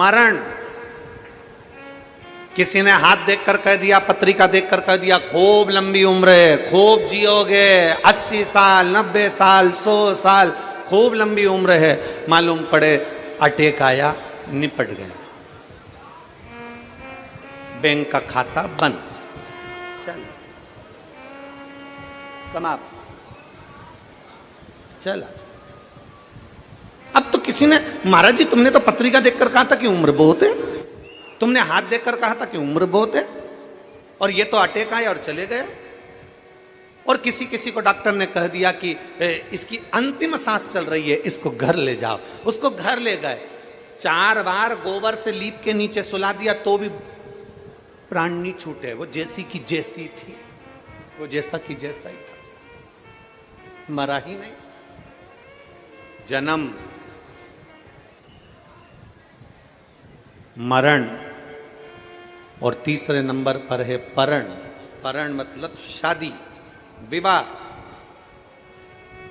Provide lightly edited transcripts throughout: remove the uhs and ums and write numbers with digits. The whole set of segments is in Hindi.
मरण। किसी ने हाथ देखकर कह दिया, पत्रिका देखकर कह दिया खूब लंबी उम्र है, खूब जियोगे, 80 साल 90 साल 100 साल, खूब लंबी उम्र है। मालूम पड़े अटैक आया, निपट गए, बैंक का खाता बंद, चल समाप्त, चला। अब तो किसी ने, महाराज जी तुमने तो पत्रिका देखकर कहा था कि उम्र बहुत है, तुमने हाथ देखकर कहा था कि उम्र बहुत है, और ये तो अटैक आए और चले गए। और किसी किसी को डॉक्टर ने कह दिया कि इसकी अंतिम सांस चल रही है, इसको घर ले जाओ। उसको घर ले गए, 4 बार गोबर से लीप के नीचे सुला दिया तो भी प्राण नहीं छूटे। वो जैसी की जैसी थी, वो जैसा की जैसा ही था, मरा ही नहीं। जन्म, मरण, और तीसरे नंबर पर है परण। परण मतलब शादी, विवाह।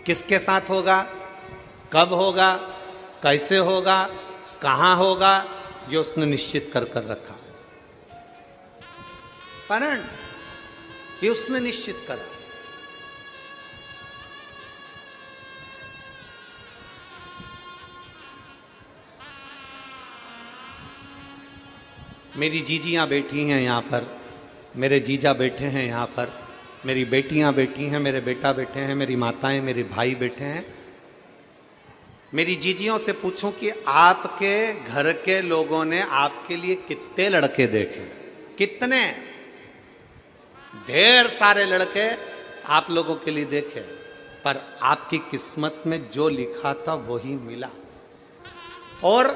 किसके साथ होगा, कब होगा, कैसे होगा, कहां होगा, ये उसने निश्चित कर रखा। परण ये उसने निश्चित करा। मेरी जीजियां बैठी हैं यहाँ पर, मेरे जीजा बैठे हैं यहाँ पर, मेरी बेटियां बैठी हैं, मेरे बेटा बैठे हैं, मेरी माताएं, मेरे भाई बैठे हैं। मेरी जीजियों से पूछूं कि आपके घर के लोगों ने आपके लिए कितने लड़के देखे? कितने? ढेर सारे लड़के आप लोगों के लिए देखे, पर आपकी किस्मत में जो लिखा था वही मिला। और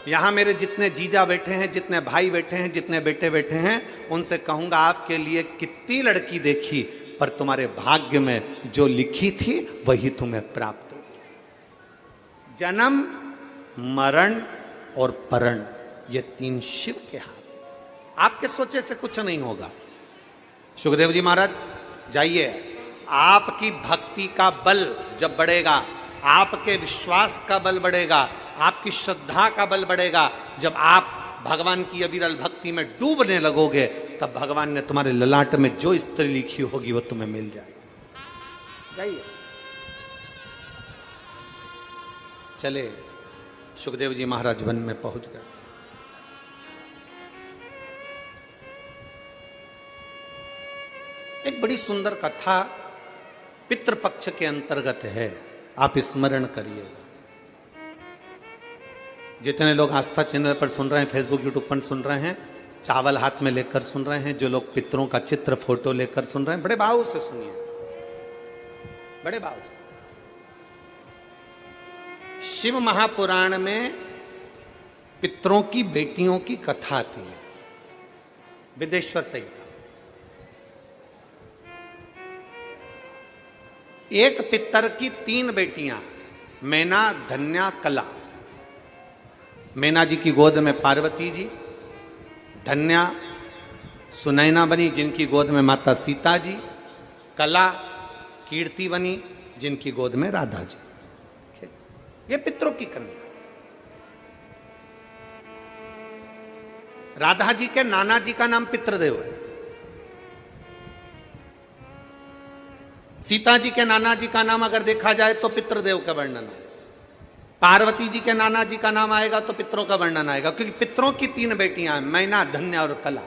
यहां मेरे जितने जीजा बैठे हैं, जितने भाई बैठे हैं, जितने बेटे बैठे हैं, उनसे कहूंगा आपके लिए कितनी लड़की देखी, पर तुम्हारे भाग्य में जो लिखी थी वही तुम्हें प्राप्त हो। जन्म, मरण और परण, ये 3 शिव के हाथ। आपके सोचे से कुछ नहीं होगा। सुखदेव जी महाराज जाइए, आपकी भक्ति का बल जब बढ़ेगा, आपके विश्वास का बल बढ़ेगा, आपकी श्रद्धा का बल बढ़ेगा, जब आप भगवान की अविरल भक्ति में डूबने लगोगे, तब भगवान ने तुम्हारे ललाट में जो स्त्री लिखी होगी वो तुम्हें मिल जाएगी। जाइए, चले। सुखदेव जी महाराज वन में पहुंच गए। एक बड़ी सुंदर कथा पितृपक्ष के अंतर्गत है, आप स्मरण करिएगा। जितने लोग आस्था चैनल पर सुन रहे हैं, फेसबुक यूट्यूब पर सुन रहे हैं, चावल हाथ में लेकर सुन रहे हैं, जो लोग पितरों का चित्र फोटो लेकर सुन रहे हैं, बड़े भाव से सुनिए, बड़े भाव से। शिव महापुराण में पितरों की बेटियों की कथा आती है, विदेश्वर संहिता। एक पितर की 3 बेटियां, मैना, धन्या, कला। मैना जी की गोद में पार्वती जी, धन्या सुनैना बनी जिनकी गोद में माता सीता जी, कला कीर्ति बनी जिनकी गोद में राधा जी। ये पितरों की कन्या। राधा जी के नाना जी का नाम पितृदेव है, सीता जी के नाना जी का नाम अगर देखा जाए तो पितृदेव का वर्णन है, पार्वती जी के नाना जी का नाम आएगा तो पितरों का वर्णन आएगा, क्योंकि पितरों की 3 बेटियां हैं, मैना, धन्या और कला।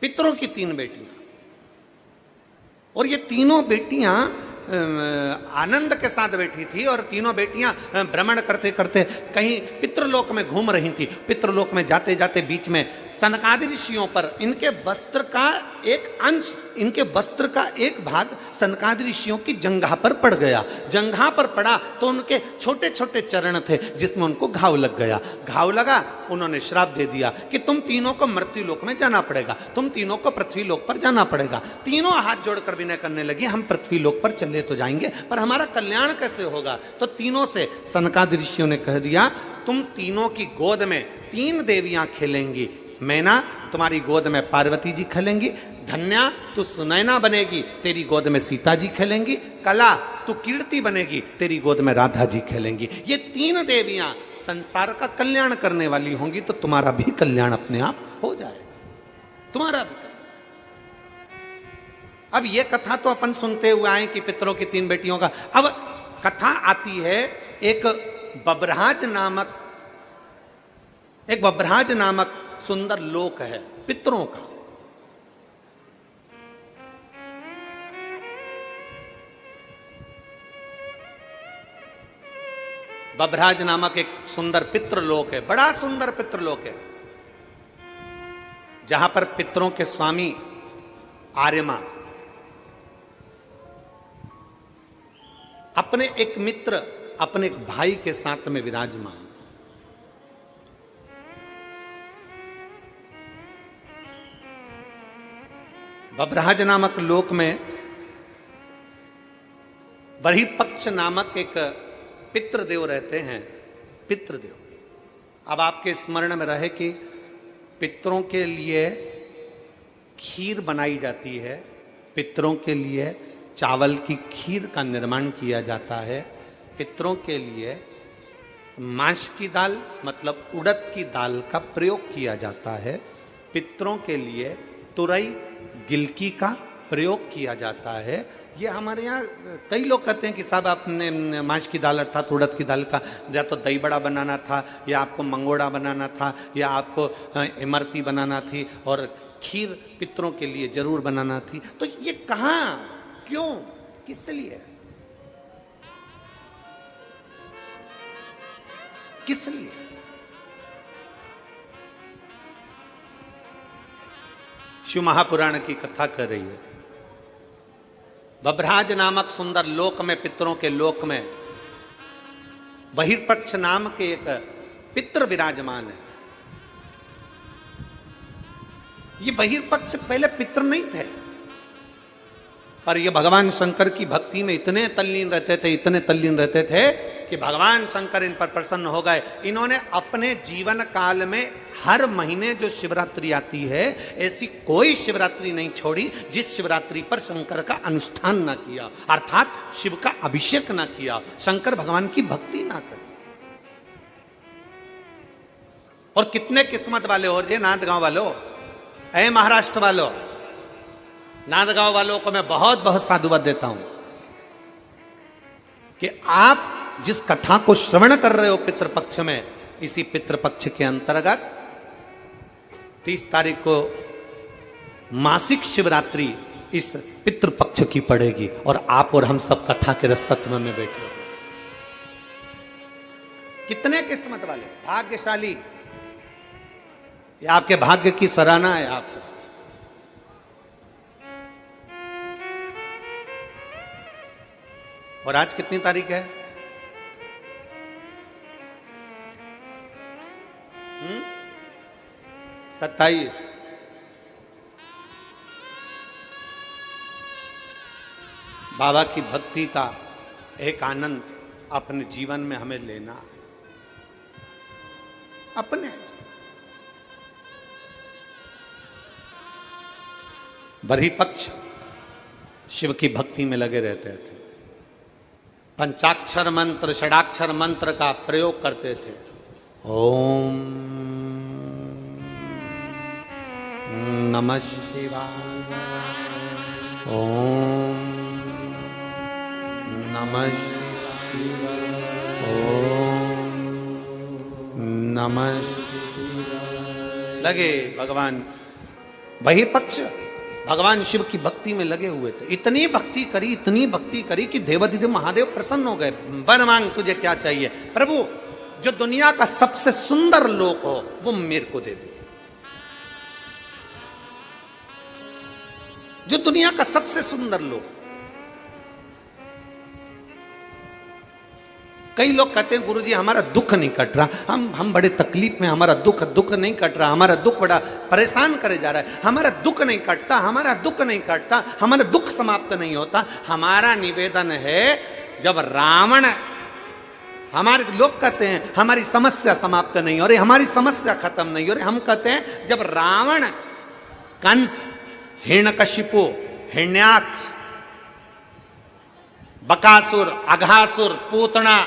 पितरों की 3 बेटियां, और ये तीनों बेटियां आनंद के साथ बैठी थी, और तीनों बेटियां भ्रमण करते करते कहीं पितृलोक में घूम रही थी। पितृलोक में जाते जाते बीच में सनकादि ऋषियों पर इनके वस्त्र का एक अंश, इनके वस्त्र का एक भाग सनकादि ऋषियों की जंघा पर पड़ गया। जंघा पर पड़ा तो उनके छोटे छोटे चरण थे जिसमें उनको घाव लग गया। घाव लगा, उन्होंने श्राप दे दिया कि तुम तीनों को मृत्यु लोक में जाना पड़ेगा, तुम तीनों को पृथ्वी लोक पर जाना पड़ेगा। तीनों हाथ जोड़कर विनय करने लगी, हम पृथ्वी लोक पर चले तो जाएंगे, पर हमारा कल्याण कैसे होगा? तो तीनों से सनकादि ऋषियों ने कह दिया, तुम तीनों की गोद में 3 देवियां खेलेंगी। मैना, तुम्हारी गोद में पार्वती जी खेलेंगी। धन्या, तू सुनैना बनेगी, तेरी गोद में सीता जी खेलेंगी। कला, तू कीर्ति बनेगी, तेरी गोद में राधा जी खेलेंगी। ये 3 देवियां संसार का कल्याण करने वाली होंगी, तो तुम्हारा भी कल्याण अपने आप हो जाएगा, तुम्हारा भी। अब ये कथा तो अपन सुनते हुए आए कि पितरों की 3 बेटियों का। अब कथा आती है एक बभराज नामक सुंदर लोक है पितरों का। बभराज नामक एक सुंदर पितृलोक है, बड़ा सुंदर पितृलोक है, जहां पर पितरों के स्वामी आर्यमा अपने एक मित्र, अपने एक भाई के साथ में विराजमान। बभराज नामक लोक में बर्हिपक्ष नामक एक पितृदेव रहते हैं। पितृदेव, अब आपके स्मरण में रहे कि पितरों के लिए खीर बनाई जाती है, पितरों के लिए चावल की खीर का निर्माण किया जाता है, पितरों के लिए माश की दाल मतलब उड़द की दाल का प्रयोग किया जाता है, पितरों के लिए तुरई गिलकी का प्रयोग किया जाता है। ये हमारे यहाँ कई लोग कहते हैं कि साहब आपने माश की दाल अर्थात उड़द की दाल का या तो दही बड़ा बनाना था, या आपको मंगोड़ा बनाना था, या आपको इमरती बनाना थी, और खीर पितरों के लिए जरूर बनाना थी। तो ये कहाँ, क्यों, किस लिए, किस लिए? शिव महापुराण की कथा कर रही है। बभराज नामक सुंदर लोक में, पितरों के लोक में बहिर्पक्ष नाम के एक पितृ विराजमान है। ये बहिर्पक्ष पहले पितृ नहीं थे, पर ये भगवान शंकर की भक्ति में इतने तल्लीन रहते थे कि भगवान शंकर इन पर प्रसन्न हो गए। इन्होंने अपने जीवन काल में हर महीने जो शिवरात्रि आती है, ऐसी कोई शिवरात्रि नहीं छोड़ी जिस शिवरात्रि पर शंकर का अनुष्ठान ना किया, अर्थात शिव का अभिषेक ना किया, शंकर भगवान की भक्ति ना करी। और कितने किस्मत वाले हो जे नांदगांव वालों, ऐ महाराष्ट्र वालों, नांदगांव वालों को मैं बहुत बहुत साधुवाद देता हूं कि आप जिस कथा को श्रवण कर रहे हो पितृपक्ष में, इसी पितृपक्ष के अंतर्गत 30 तारीख को मासिक शिवरात्रि इस पितृपक्ष की पड़ेगी, और आप और हम सब कथा के रसतत्व में बैठे हो। कितने किस्मत वाले, भाग्यशाली, ये आपके भाग्य की सराहना है आपको। और आज कितनी तारीख है? 27। बाबा की भक्ति का एक आनंद अपने जीवन में हमें लेना है, अपने। बर्हिपक्ष शिव की भक्ति में लगे रहते थे, पंचाक्षर मंत्र, षडाक्षर मंत्र का प्रयोग करते थे। ओम नमः शिवाय, ओम नमः शिवाय, ओम नमः शिवाय। लगे भगवान बहिर्पक्ष भगवान शिव की भक्ति में लगे हुए थे। इतनी भक्ति करी कि देवाधिदेव महादेव प्रसन्न हो गए। वर मांग, तुझे क्या चाहिए? प्रभु, जो दुनिया का सबसे सुंदर लोक हो वो मेरे को दे दे। जो दुनिया का सबसे सुंदर लोक। कई लोग कहते हैं गुरुजी हमारा दुख नहीं कट रहा, हम बड़े तकलीफ में, हमारा दुख नहीं कट रहा, हमारा दुख बड़ा परेशान करे जा रहा है, हमारा दुख नहीं कटता, हमारा दुख नहीं कटता, हमारा दुख समाप्त नहीं होता। हमारा निवेदन है, जब रावण, हमारे लोग कहते हैं हमारी समस्या समाप्त नहीं हो रही, हमारी समस्या खत्म नहीं हो रही। हम कहते हैं जब रावण, कंस, हिरण्यकशिपु, हिरण्याक्ष, बकासुर, अघासुर, पूतना,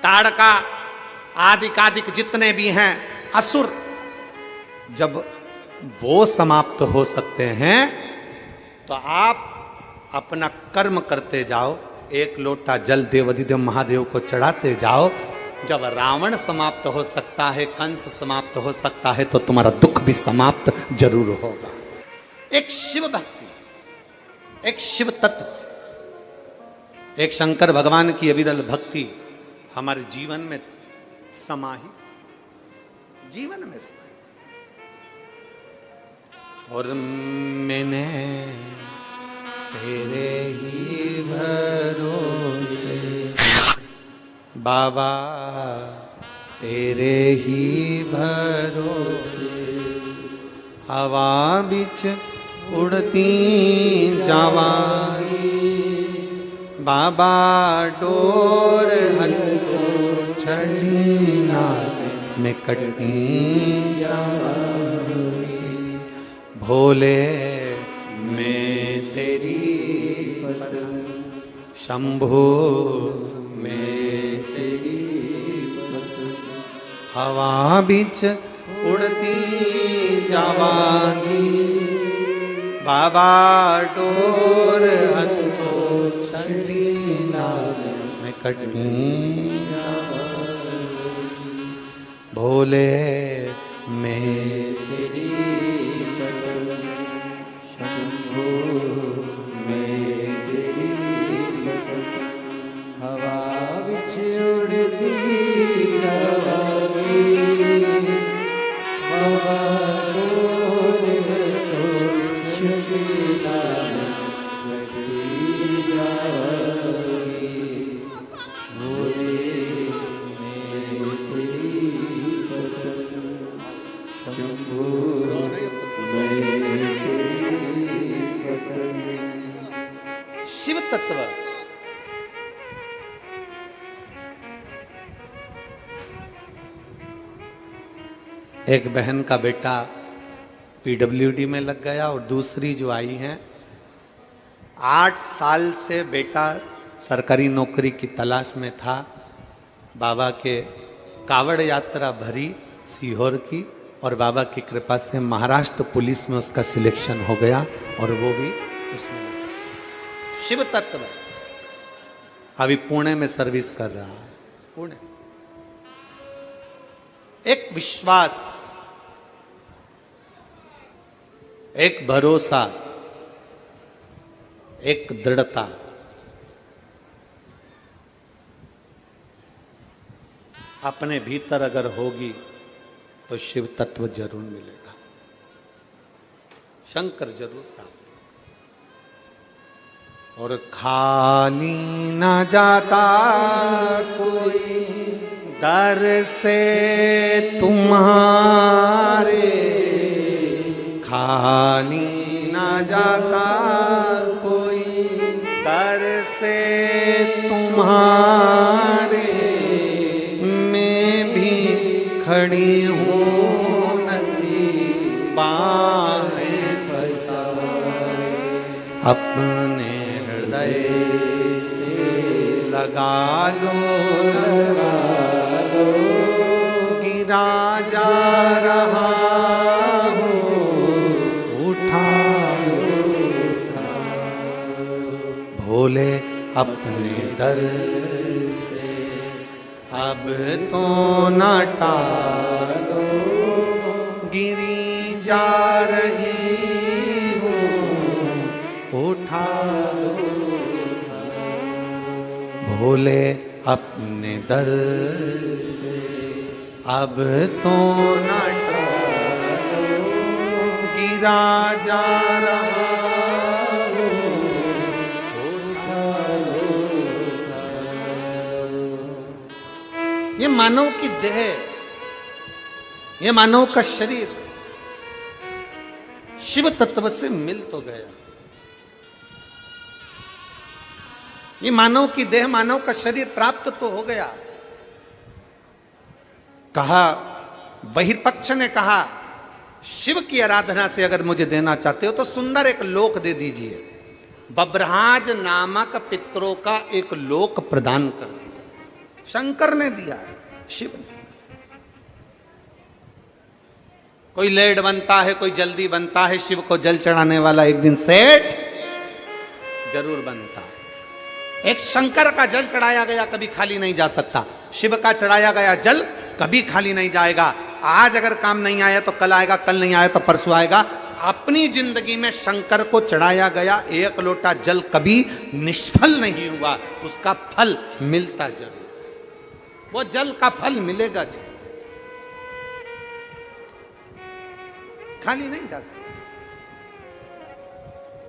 ताड़का आदिक जितने भी हैं असुर, जब वो समाप्त हो सकते हैं तो आप अपना कर्म करते जाओ, एक लोटा जल देवाधिदेव महादेव को चढ़ाते जाओ। जब रावण समाप्त हो सकता है, कंस समाप्त हो सकता है, तो तुम्हारा दुख भी समाप्त जरूर होगा। एक शिव भक्ति, एक शिव तत्व, एक शंकर भगवान की अविरल भक्ति हमारे जीवन में समाहित, जीवन में समाहित। और मैंने तेरे ही भरोसे बाबा, तेरे ही भरोसे हवा बिच उड़ती जावागी, बाबा डोर हंतो छड़ी ना में कटनी जावागी, भोले मैं तेरी शंभो मैं तेरी हवा बिच उड़ती जावागी, बाबा डोर हंतो छड़ी ना में कटनी जावागी, भोले मैं तेरी शंभो मैं तेरी हवा बिच उड़ती जावागी, बाबा डोर हंतो छड़ी ना में कटनी जावागी, भोले मैं तेरी शंभो शिव तत्व। एक बहन का बेटा पीडब्ल्यूडी में लग गया और दूसरी जो आई हैं 8 साल से बेटा सरकारी नौकरी की तलाश में था। बाबा के कावड़ यात्रा भरी सीहोर की और बाबा की कृपा से महाराष्ट्र पुलिस में उसका सिलेक्शन हो गया और वो भी उसमें शिव तत्व अभी पुणे में सर्विस कर रहा है। पुणे एक विश्वास, एक भरोसा, एक दृढ़ता, अपने भीतर अगर होगी तो शिव तत्व जरूर मिलेगा, शंकर जरूर प्राप्त। और खाली ना जाता कोई दर से तुम्हारे, खाली ना जाता कोई दर से तुम्हारे, मैं भी खड़ी हूँ नदी बाहें पसारे, अपने हृदय से लगा लो गिरा जा रहा हूँ, उठा भोले अपने दर से अब तो न टालो, गिरी जा रही हूँ, उठा भोले अपने दर से अब तो न टालो, गिरा जा रहा हूँ, उठा ये मानव की देह, ये मानव का शरीर शिव तत्व से मिल तो गया। ये मानव की देह, मानव का शरीर प्राप्त तो हो गया। कहा, बहिर्पक्ष ने कहा शिव की आराधना से अगर मुझे देना चाहते हो तो सुंदर एक लोक दे दीजिए। बब्रहाज नामक पितरों का एक लोक प्रदान कर दिया। शंकर ने दिया है, शिव ने। कोई लेट बनता है, कोई जल्दी बनता है, शिव को जल चढ़ाने वाला एक दिन सेठ जरूर बनता है। एक शंकर का जल चढ़ाया गया कभी खाली नहीं जा सकता, शिव का चढ़ाया गया जल कभी खाली नहीं जाएगा। आज अगर काम नहीं आया तो कल आएगा, कल नहीं आया तो परसों आएगा। अपनी जिंदगी में शंकर को चढ़ाया गया एक लोटा जल कभी निष्फल नहीं हुआ, उसका फल मिलता जरूर, वो जल का फल मिलेगा जरूर, खाली नहीं जा सकता।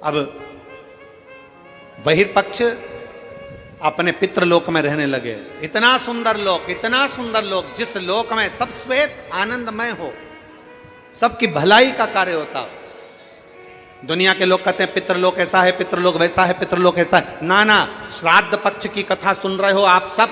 अब बहिर्पक्ष अपने पितृलोक में रहने लगे। इतना सुंदर लोक, इतना सुंदर लोक, जिस लोक में सब श्वेत आनंदमय हो, सबकी भलाई का कार्य होता हो। दुनिया के लोग कहते हैं पितृलोक ऐसा है, पितृलोक वैसा है, पितृलोक ऐसा है। ना, श्राद्ध पक्ष की कथा सुन रहे हो आप सब,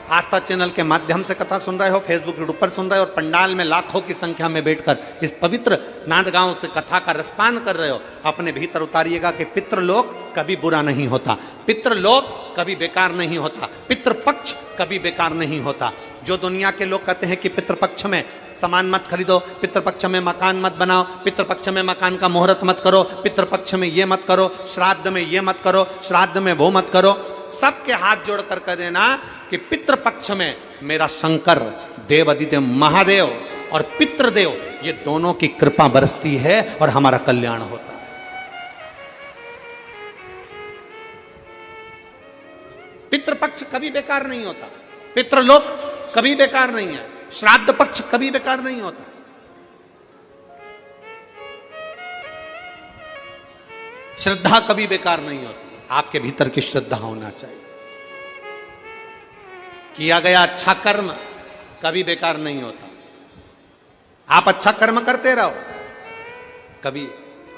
आस्था चैनल के माध्यम से कथा सुन रहे हो, फेसबुक यूट्यूब पर सुन रहे हो, और पंडाल में लाखों की संख्या में बैठकर इस पवित्र नांदगांव से कथा का रसपान कर रहे हो। अपने भीतर उतारिएगा कि पितृलोक कभी बुरा नहीं होता, पितृलोक कभी बेकार नहीं होता, पितृपक्ष कभी बेकार नहीं होता। जो दुनिया के लोग कहते हैं कि पितृपक्ष में सामान मत खरीदो, पितृपक्ष में मकान मत बनाओ, पितृपक्ष में मकान का मुहूर्त मत करो, पितृपक्ष में ये मत करो, श्राद्ध में ये मत करो, श्राद्ध में वो मत करो, सबके हाथ जोड़ कर कह देना कि पितृपक्ष में मेरा शंकर देव अधिदेव महादेव और पितृदेव, ये दोनों की कृपा बरसती है और हमारा कल्याण होता है। पितृपक्ष कभी बेकार नहीं होता, पितृलोक कभी बेकार नहीं है, श्राद्ध पक्ष कभी बेकार नहीं होता। श्रद्धा कभी बेकार नहीं होती, आपके भीतर की श्रद्धा होना चाहिए। किया गया अच्छा कर्म कभी बेकार नहीं होता। आप अच्छा कर्म करते रहो, कभी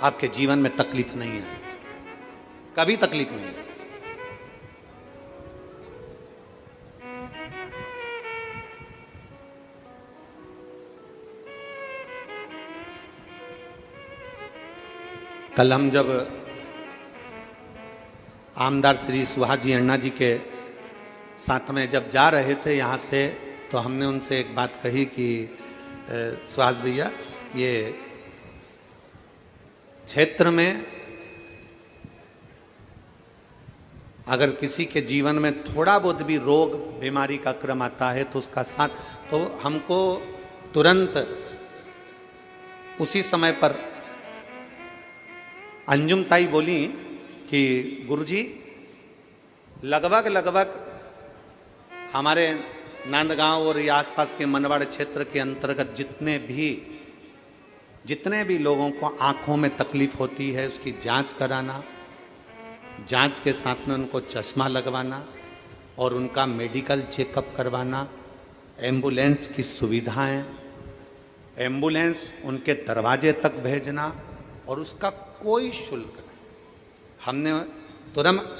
आपके जीवन में तकलीफ नहीं है, कभी तकलीफ नहीं है। कल हम जब आमदार श्री सुहाजी अण्णा जी के साथ में जब जा रहे थे यहाँ से, तो हमने उनसे एक बात कही कि सुहास भैया, ये क्षेत्र में अगर किसी के जीवन में थोड़ा बहुत भी रोग बीमारी का क्रम आता है तो उसका साथ, तो हमको तुरंत उसी समय पर अंजुम ताई बोली कि गुरुजी लगभग हमारे नांदगांव और ये आसपास के मनवाड़ क्षेत्र के अंतर्गत जितने भी लोगों को आंखों में तकलीफ होती है उसकी जांच कराना, जांच के साथ में उनको चश्मा लगवाना और उनका मेडिकल चेकअप करवाना, एम्बुलेंस की सुविधाएं, एम्बुलेंस उनके दरवाजे तक भेजना और उसका कोई शुल्क नहीं। हमने तुरंत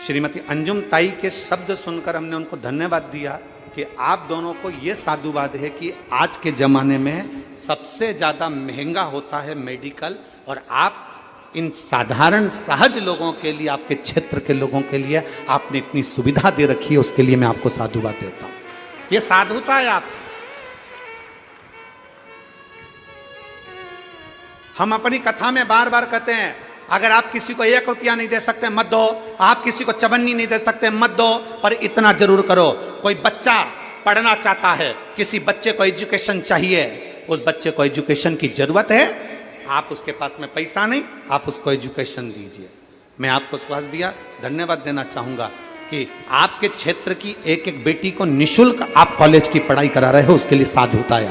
श्रीमती अंजुम ताई के शब्द सुनकर हमने उनको धन्यवाद दिया कि आप दोनों को ये साधुवाद है कि आज के ज़माने में सबसे ज़्यादा महंगा होता है मेडिकल, और आप इन साधारण सहज लोगों के लिए, आपके क्षेत्र के लोगों के लिए आपने इतनी सुविधा दे रखी है, उसके लिए मैं आपको साधुवाद देता हूँ। ये साधुता है आप। हम अपनी कथा में बार बार कहते हैं, अगर आप किसी को 1 रुपया नहीं दे सकते मत दो, आप किसी को चवन्नी नहीं दे सकते मत दो, पर इतना जरूर करो। कोई बच्चा पढ़ना चाहता है, किसी बच्चे को एजुकेशन चाहिए, उस बच्चे को एजुकेशन की जरूरत है, आप उसके पास में पैसा नहीं, आप उसको एजुकेशन दीजिए। मैं आपको सुहास भैया धन्यवाद देना चाहूंगा कि आपके क्षेत्र की एक एक बेटी को निःशुल्क आप कॉलेज की पढ़ाई करा रहे हो, उसके लिए साधुता है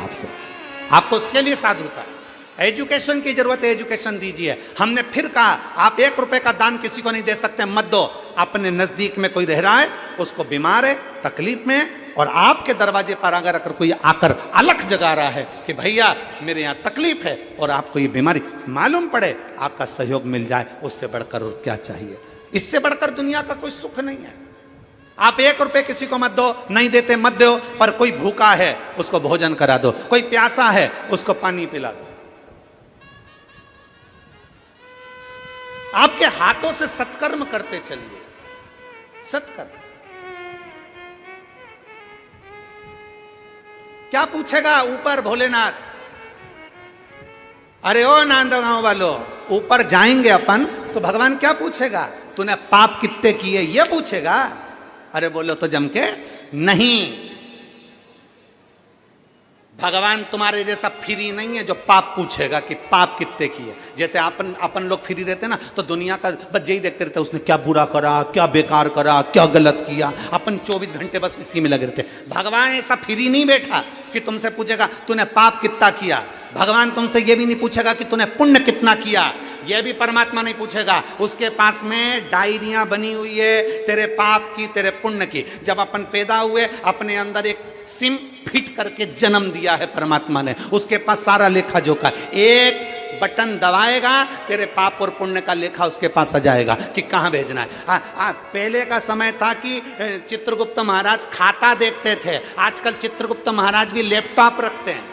आपको उसके लिए साधुता है। एजुकेशन की जरूरत है, एजुकेशन दीजिए। हमने फिर कहा, आप 1 रुपए का दान किसी को नहीं दे सकते मत दो। अपने नजदीक में कोई रह रहा है, उसको बीमार है, तकलीफ में, और आपके दरवाजे पर अगर कोई आकर अलख जगा रहा है कि भैया मेरे यहाँ तकलीफ है और आपको ये बीमारी मालूम पड़े, आपका सहयोग मिल जाए, उससे बढ़कर और क्या चाहिए। इससे बढ़कर दुनिया का कोई सुख नहीं है। आप 1 रुपए किसी को मत दो, नहीं देते मत दो, पर कोई भूखा है उसको भोजन करा दो, कोई प्यासा है उसको पानी पिला दो। आपके हाथों से सत्कर्म करते चलिए, सत्कर्म। क्या पूछेगा ऊपर भोलेनाथ? अरे ओ नांदगांव वालों, ऊपर जाएंगे अपन तो भगवान क्या पूछेगा? तूने पाप कितने किए, ये पूछेगा? अरे बोलो तो जम के नहीं, भगवान तुम्हारे जैसा फ्री नहीं है जो पाप पूछेगा कि पाप कितने किए। जैसे अपन लोग फ्री रहते ना तो दुनिया का बस यही देखते रहते, उसने क्या बुरा करा, क्या बेकार करा, क्या गलत किया, अपन 24 घंटे बस इसी में लगे रहते। भगवान ऐसा फ्री नहीं बैठा कि तुमसे पूछेगा तूने पाप कितना किया। भगवान तुमसे ये भी नहीं पूछेगा कि तूने पुण्य कितना किया, यह भी परमात्मा नहीं पूछेगा। उसके पास में डायरियां बनी हुई है तेरे पाप की, तेरे पुण्य की। जब अपन पैदा हुए अपने अंदर एक सिम फिट करके जन्म दिया है परमात्मा ने, उसके पास सारा लेखा जोखा, एक बटन दबाएगा तेरे पाप और पुण्य का लेखा उसके पास आ जाएगा कि कहां भेजना है। पहले का समय था कि चित्रगुप्त महाराज खाता देखते थे, आजकल चित्रगुप्त महाराज भी लैपटॉप रखते हैं।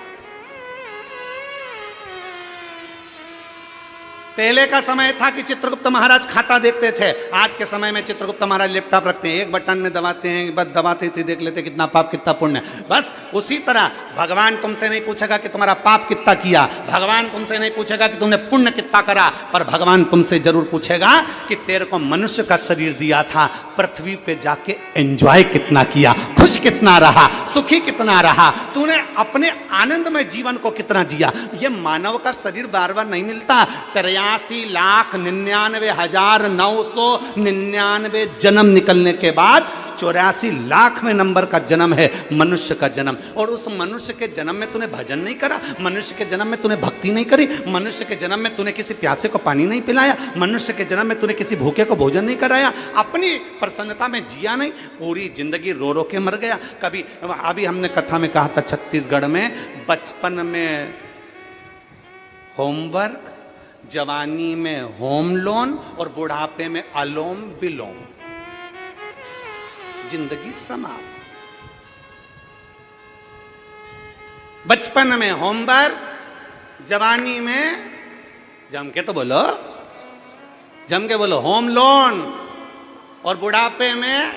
पहले का समय था कि चित्रगुप्त महाराज खाता देखते थे, आज के समय में चित्रगुप्त महाराज लैपटॉप रखते हैं, एक बटन में दबाते हैं, बस दबाते थे देख लेते कितना पाप कितना पुण्य। बस उसी तरह भगवान तुमसे नहीं पूछेगा कि तुम्हारा पाप कितना किया, भगवान तुमसे नहीं पूछेगा कि तुमने पुण्य कितना करा, पर भगवान तुमसे जरूर पूछेगा कि तेरे को मनुष्य का शरीर दिया था, पृथ्वी पे जाके एंजॉय कितना किया, खुश कितना रहा, सुखी कितना रहा, तूने अपने आनंदमय जीवन को कितना जिया। ये मानव का शरीर बार बार नहीं मिलता। 83,99,999 जन्म निकलने के बाद 84,00,000वें नंबर का जन्म है मनुष्य का जन्म। और उस मनुष्य के जन्म में तूने भजन नहीं करा, मनुष्य के जन्म में तूने भक्ति नहीं करी, मनुष्य के जन्म में तूने किसी प्यासे को पानी नहीं पिलाया, मनुष्य के जन्म में तूने किसी भूखे को भोजन नहीं कराया, अपनी प्रसन्नता में जिया नहीं, पूरी जिंदगी रो रो के मर गया। कभी अभी हमने कथा में कहा था, छत्तीसगढ़ में बचपन में होमवर्क, जवानी में होम लोन और बुढ़ापे में अलोम विलोम, जिंदगी समाप्त। बचपन में होमवर्क, जवानी में जम के तो बोलो, जम के बोलो होम लोन, और बुढ़ापे में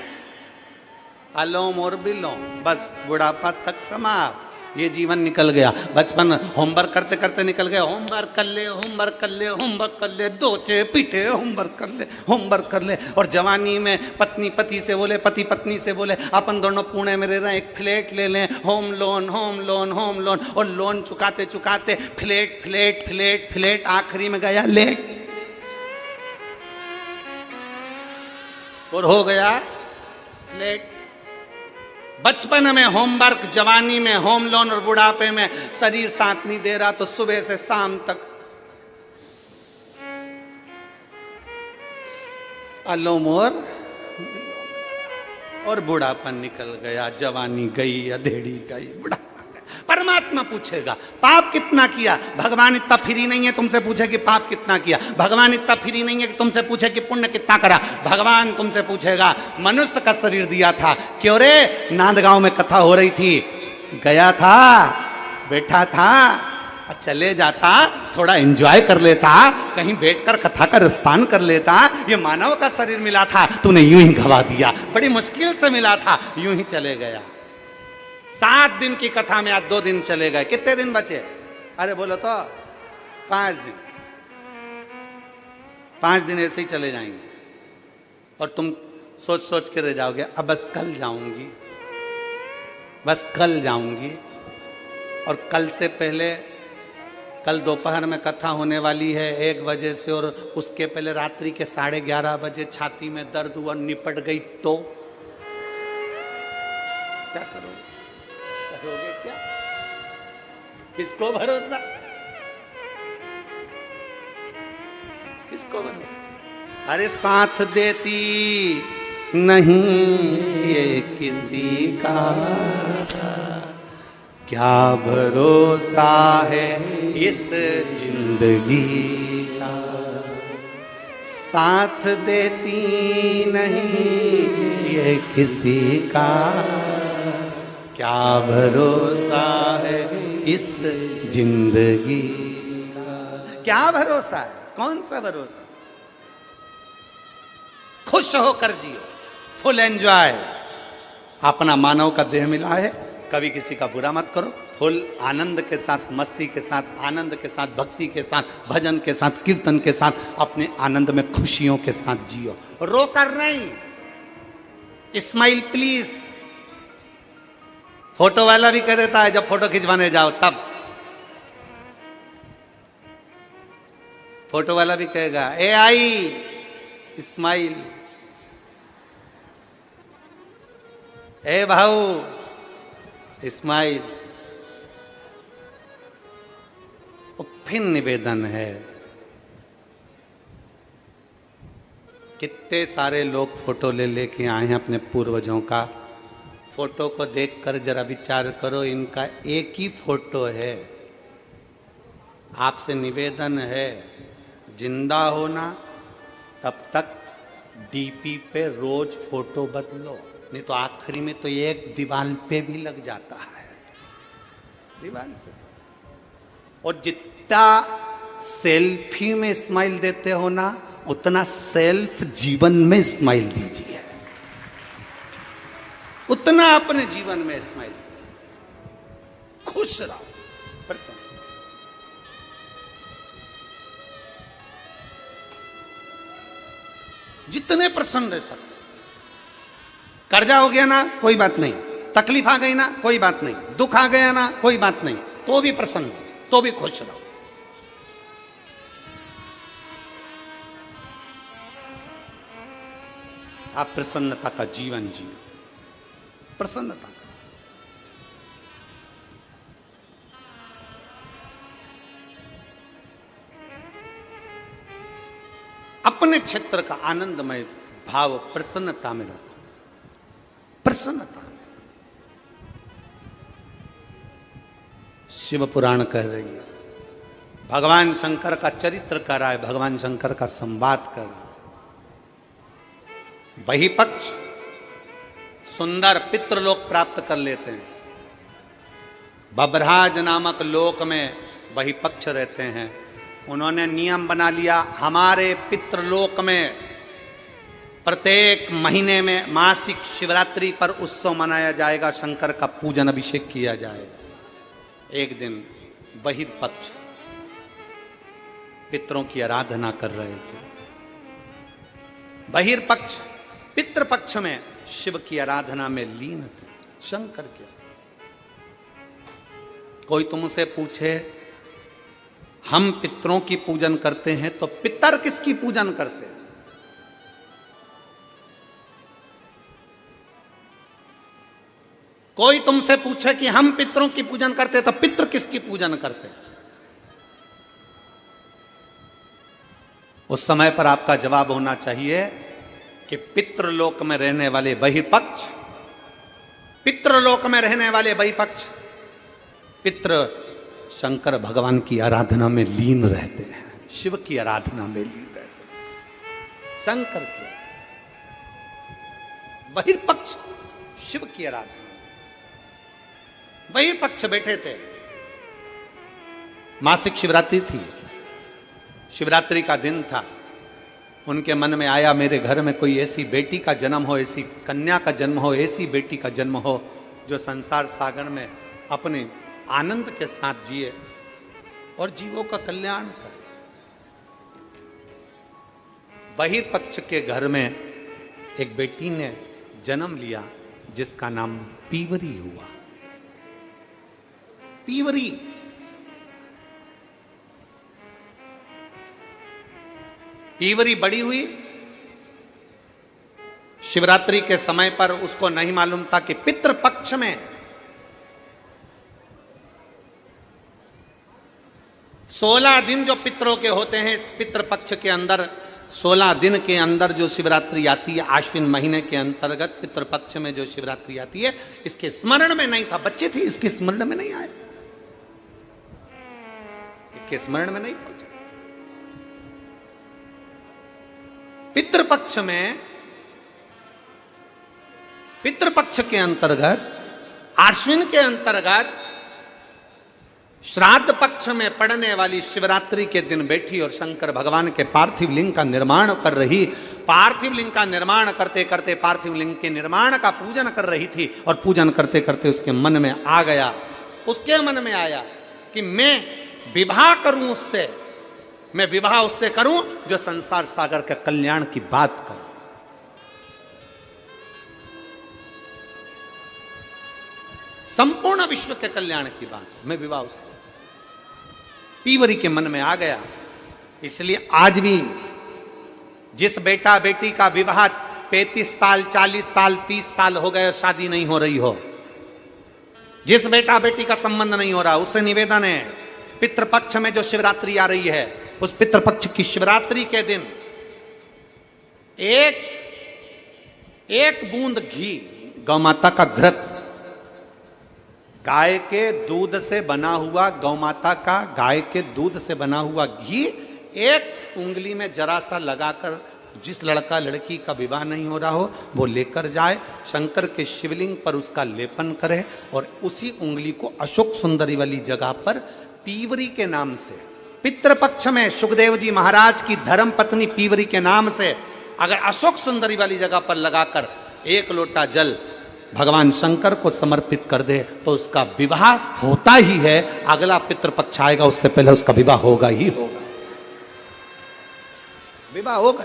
अलोम और विलोम, बस बुढ़ापा तक समाप्त। ये जीवन निकल गया। बचपन होमवर्क करते करते निकल गया, होमवर्क कर ले, होमवर्क कर ले, होमवर्क कर ले, दोचे पीटे, होमवर्क कर ले, होमवर्क कर ले। और जवानी में पत्नी पति से बोले, पति पत्नी से बोले, अपन दोनों पुणे में रह रहे हैं, एक फ्लैट ले लें, home loan, home loan, home loan, और लोन चुकाते चुकाते फ्लैट फ्लैट फ्लैट फ्लैट, आखिरी में गया लेट और हो गया फ्लैट। बचपन में होमवर्क, जवानी में होम लोन और बुढ़ापे में शरीर साथ नहीं दे रहा तो सुबह से शाम तक अलोम और बुढ़ापा निकल गया, जवानी गई, अधेड़ी गई, बुढ़ापा। परमात्मा पूछेगा पाप कितना किया। भगवान इतना फ्री नहीं है तुमसे पूछे कि पाप कितना किया, भगवान इतना फ्री नहीं है कि तुमसे पूछे कि पुण्य कितना करा। भगवान तुमसे पूछेगा मनुष्य का शरीर दिया था, क्यों रे? नांदगांव में कथा हो रही थी, गया था, बैठा था, चले जाता, थोड़ा एंजॉय कर लेता, कहीं बैठकर कथा का रसपान कर लेता। ये मानव का शरीर मिला था, तूने यूं ही गवा दिया, बड़ी मुश्किल से मिला था, यूं ही चले गया। 7 दिन की कथा में आज 2 दिन चले गए, कितने दिन बचे? अरे बोलो तो 5 दिन। 5 दिन ऐसे ही चले जाएंगे और तुम सोच सोच के रह जाओगे, अब बस कल जाऊंगी, बस कल जाऊंगी। और कल से पहले, कल दोपहर में कथा होने वाली है 1 बजे से, और उसके पहले रात्रि के 11:30 बजे छाती में दर्द हुआ, निपट गई तो क्या करोगे? करोगे क्या? किसको भरोसा, किसको भरोसा? अरे साथ देती नहीं ये किसी का, क्या भरोसा है इस जिंदगी का। साथ देती नहीं ये किसी का, क्या भरोसा है इस जिंदगी का। क्या भरोसा है? कौन सा भरोसा? खुश होकर जियो, फुल एंजॉय। अपना मानव का देह मिला है, कभी किसी का बुरा मत करो, फुल आनंद के साथ, मस्ती के साथ, आनंद के साथ, भक्ति के साथ, भजन के साथ, कीर्तन के साथ, अपने आनंद में खुशियों के साथ जियो, रोकर नहीं। Smile please. फोटो वाला भी कह देता है जब फोटो खिंचवाने जाओ तब, फोटो वाला भी कहेगा ए आई स्माइल, ए भाऊ स्माइल। फिर निवेदन है, कितने सारे लोग फोटो ले लेके आए हैं अपने पूर्वजों का, फोटो को देखकर जरा विचार करो, इनका एक ही फोटो है। आपसे निवेदन है, जिंदा होना तब तक डीपी पे रोज फोटो बदलो, नहीं तो आखिरी में तो एक दीवार पे भी लग जाता है, दीवार पे। और जितना सेल्फी में स्माइल देते हो ना, उतना सेल्फ जीवन में स्माइल दीजिए, उतना अपने जीवन में स्माइल, खुश रहो, प्रसन्न। जितने प्रसन्न रह सकते। कर्जा हो गया ना, कोई बात नहीं, तकलीफ आ गई ना, कोई बात नहीं, दुख आ गया ना, कोई बात नहीं, तो भी प्रसन्न, तो भी खुश रहो। आप प्रसन्नता का जीवन जियो, प्रसन्नता। अपने क्षेत्र का आनंदमय भाव प्रसन्नता में रखो, प्रसन्नता। शिव पुराण कह रही है, भगवान शंकर का चरित्र कर रहा है, भगवान शंकर का संवाद कर रहा है। वही पक्ष सुंदर पितृलोक प्राप्त कर लेते हैं, बभराज नामक लोक में वही पक्ष रहते हैं। उन्होंने नियम बना लिया, हमारे पितृलोक में प्रत्येक महीने में मासिक शिवरात्रि पर उत्सव मनाया जाएगा, शंकर का पूजन अभिषेक किया जाएगा। एक दिन बहिर्पक्ष पितरों की आराधना कर रहे थे, बहिर्पक्ष पितृपक्ष में शिव की आराधना में लीन थे, शंकर के। कोई तुमसे पूछे हम पितरों की पूजन करते हैं, तो पितर किसकी पूजन करते हैं? कोई तुमसे पूछे कि हम पितरों की पूजन करते हैं, तो पितृ किसकी पूजन करते हैं? उस समय पर आपका जवाब होना चाहिए कि पितृलोक में रहने वाले बहिर्पक्ष, पितृलोक में रहने वाले बहिर्पक्ष पितृ शंकर भगवान की आराधना में लीन रहते हैं, शिव की आराधना में लीन रहते हैं, शंकर की बहिर्पक्ष शिव की आराधना। बहिर्पक्ष बैठे थे, मासिक शिवरात्रि थी, शिवरात्रि का दिन था। उनके मन में आया मेरे घर में कोई ऐसी बेटी का जन्म हो, ऐसी कन्या का जन्म हो, ऐसी बेटी का जन्म हो जो संसार सागर में अपने आनंद के साथ जिए और जीवों का कल्याण करे। बहिर्पक्ष के घर में एक बेटी ने जन्म लिया जिसका नाम पीवरी हुआ। पीवरी पीवरी बड़ी हुई। शिवरात्रि के समय पर उसको नहीं मालूम था कि पितृपक्ष में 16 दिन जो पितरों के होते हैं, इस पितृपक्ष के अंदर 16 दिन के अंदर जो शिवरात्रि आती है, आश्विन महीने के अंतर्गत पितृपक्ष में जो शिवरात्रि आती है, इसके स्मरण में नहीं था। बच्चे थे, इसके स्मरण में नहीं आए, इसके स्मरण में नहीं पहुंचे। पितृपक्ष में, पितृपक्ष के अंतर्गत, आश्विन के अंतर्गत श्राद्ध पक्ष में पड़ने वाली शिवरात्रि के दिन बैठी और शंकर भगवान के पार्थिव लिंग का निर्माण कर रही। पार्थिव लिंग का निर्माण करते करते पार्थिव लिंग के निर्माण का पूजन कर रही थी और पूजन करते करते उसके मन में आ गया, उसके मन में आया कि मैं विवाह करूं उससे, मैं विवाह उससे करूं जो संसार सागर के कल्याण की बात करे। संपूर्ण विश्व के कल्याण की बात, मैं विवाह उससे। पीवरी के मन में आ गया। इसलिए आज भी जिस बेटा बेटी का विवाह 35 साल 40 साल 30 साल हो गए और शादी नहीं हो रही हो, जिस बेटा बेटी का संबंध नहीं हो रहा, उससे निवेदन है पितृपक्ष में जो शिवरात्रि आ रही है, उस पितृपक्ष की शिवरात्रि के दिन एक बूंद घी, गौ माता का घृत, गाय के दूध से बना हुआ, गौ माता का गाय के दूध से बना हुआ घी एक उंगली में जरा सा लगाकर जिस लड़का लड़की का विवाह नहीं हो रहा हो वो लेकर जाए, शंकर के शिवलिंग पर उसका लेपन करे और उसी उंगली को अशोक सुंदरी वाली जगह पर पीवरी के नाम से, पितृपक्ष में सुखदेव जी महाराज की धर्म पत्नी पीवरी के नाम से अगर अशोक सुंदरी वाली जगह पर लगाकर एक लोटा जल भगवान शंकर को समर्पित कर दे तो उसका विवाह होता ही है। अगला पितृपक्ष आएगा उससे पहले उसका विवाह होगा ही होगा, विवाह होगा।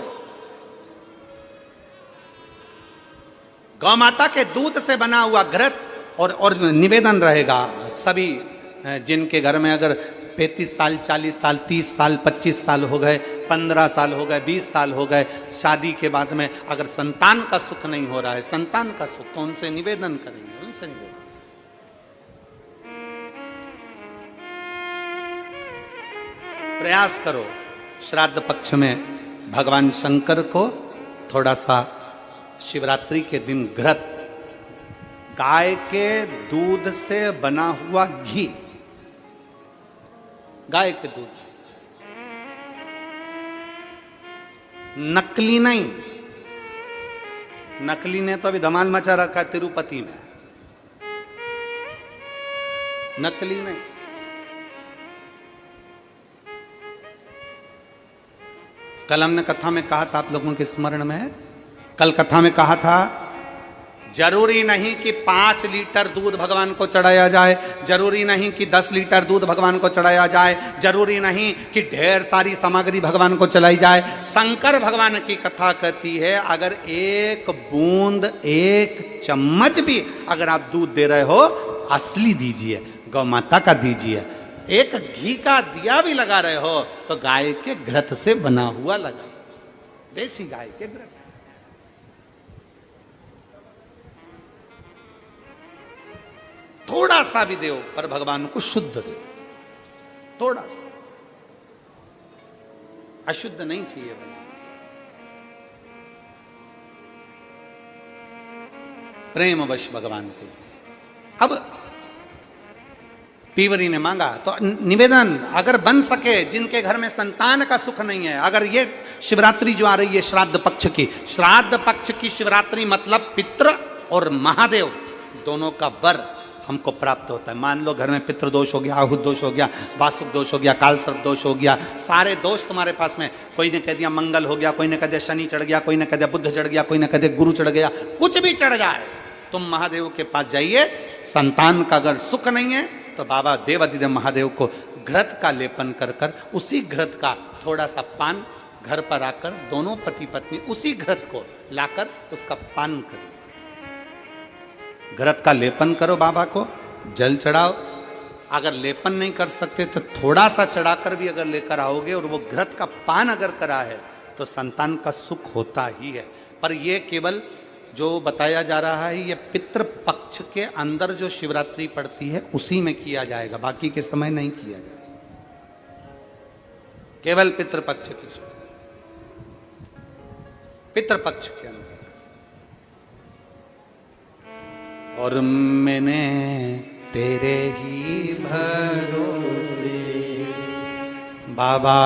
गौ माता के दूध से बना हुआ घृत और निवेदन रहेगा सभी जिनके घर में अगर 35 साल 40 साल 30 साल 25 साल हो गए, 15 साल हो गए, 20 साल हो गए, शादी के बाद में अगर संतान का सुख नहीं हो रहा है, संतान का सुख, तो उनसे निवेदन करेंगे, उनसे निवेदन। प्रयास करो श्राद्ध पक्ष में भगवान शंकर को थोड़ा सा शिवरात्रि के दिन घृत, गाय के दूध से बना हुआ घी, गाय के दूध से, नकली नहीं, नकली ने तो अभी धमाल मचा रखा है तिरुपति में, नकली नहीं। कल हमने कथा में कहा था, आप लोगों के स्मरण में है, कल कथा में कहा था जरूरी नहीं कि 5 लीटर दूध भगवान को चढ़ाया जाए, जरूरी नहीं कि 10 लीटर दूध भगवान को चढ़ाया जाए, जरूरी नहीं कि ढेर सारी सामग्री भगवान को चलाई जाए। शंकर भगवान की कथा कहती है अगर एक बूंद, एक चम्मच भी अगर आप दूध दे रहे हो, असली दीजिए, गौ माता का दीजिए। एक घी का दिया भी लगा रहे हो तो गाय के घृत से बना हुआ लगा, देसी गाय के घृत। थोड़ा सा भी दो पर भगवान को शुद्ध दो, थोड़ा सा, अशुद्ध नहीं चाहिए। प्रेमवश भगवान के। अब पीवरी ने मांगा तो निवेदन अगर बन सके, जिनके घर में संतान का सुख नहीं है, अगर ये शिवरात्रि जो आ रही है श्राद्ध पक्ष की, श्राद्ध पक्ष की शिवरात्रि मतलब पितृ और महादेव दोनों का वर हमको प्राप्त होता है। मान लो घर में पितृदोष हो गया, आहुत दोष हो गया, वासुक दोष हो गया, काल सर्प दोष हो गया, सारे दोष तुम्हारे पास में, कोई ने कह दिया मंगल हो गया, कोई ने कह दिया शनि चढ़ गया, कोई ने कह दिया बुध चढ़ गया, कोई ने कह दिया गुरु चढ़ गया, कुछ भी चढ़ जाए, तुम महादेव के पास जाइए। संतान का अगर सुख नहीं है तो बाबा देवादिदेव महादेव को घृत का लेपन कर कर उसी घृत का थोड़ा सा पान घर पर आकर दोनों पति पत्नी उसी घृत को लाकर उसका पान करो, घृत का लेपन करो, बाबा को जल चढ़ाओ। अगर लेपन नहीं कर सकते तो थोड़ा सा चढ़ाकर भी अगर लेकर आओगे और वो घृत का पान अगर करा है तो संतान का सुख होता ही है। पर ये केवल जो बताया जा रहा है ये पितृपक्ष के अंदर जो शिवरात्रि पड़ती है उसी में किया जाएगा, बाकी के समय नहीं किया जाएगा, केवल पितृपक्ष की, पितृपक्ष के अंदर। और मैंने तेरे ही भरोसे बाबा,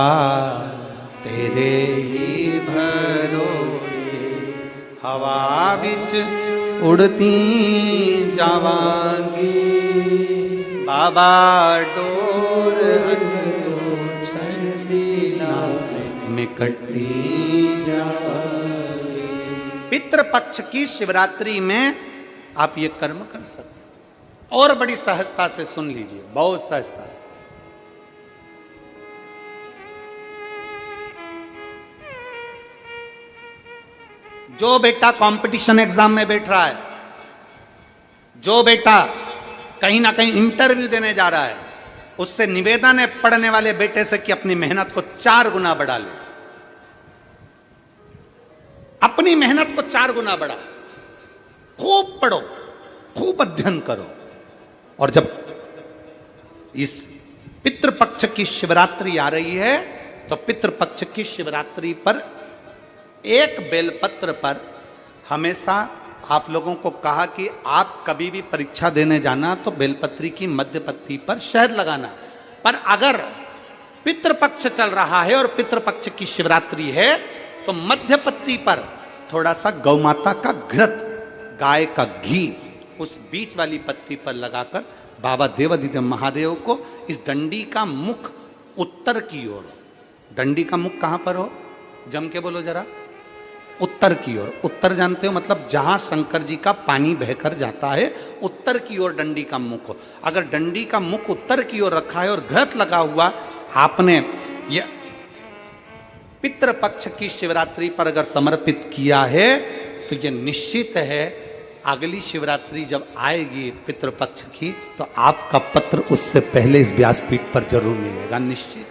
तेरे ही भरोसे हवा बिच उड़ती जावांगी बाबा, डो हर तो छंडीना में कटी जावे। पितृपक्ष की शिवरात्रि में आप ये कर्म कर सकते हैं। और बड़ी सहजता से सुन लीजिए, बहुत सहजता से। जो बेटा कंपटीशन एग्जाम में बैठ रहा है, जो बेटा कहीं ना कहीं इंटरव्यू देने जा रहा है, उससे निवेदन है पढ़ने वाले बेटे से कि अपनी मेहनत को 4 गुना बढ़ा ले। अपनी मेहनत को 4 गुना बढ़ा, खूब पढ़ो, खूब अध्ययन करो। और जब इस पितृपक्ष की शिवरात्रि आ रही है तो पितृपक्ष की शिवरात्रि पर एक बेलपत्र पर हमेशा आप लोगों को कहा कि आप कभी भी परीक्षा देने जाना तो बेलपत्री की मध्य पत्ती पर शहद लगाना। पर अगर पितृपक्ष चल रहा है और पितृपक्ष की शिवरात्रि है तो मध्य पत्ती पर थोड़ा सा गौमाता का घृत, गाय का घी उस बीच वाली पत्ती पर लगाकर बाबा देवाधिदेव महादेव को इस डंडी का मुख उत्तर की ओर, डंडी का मुख कहां पर हो, जम के बोलो जरा, उत्तर की ओर। उत्तर जानते हो मतलब जहां शंकर जी का पानी बहकर जाता है, उत्तर की ओर डंडी का मुख हो। अगर डंडी का मुख उत्तर की ओर रखा है और घृत लगा हुआ आपने ये पितृपक्ष की शिवरात्रि पर अगर समर्पित किया है तो ये निश्चित है अगली शिवरात्रि जब आएगी पितृपक्ष की तो आपका पत्र उससे पहले इस व्यासपीठ पर जरूर मिलेगा, निश्चित।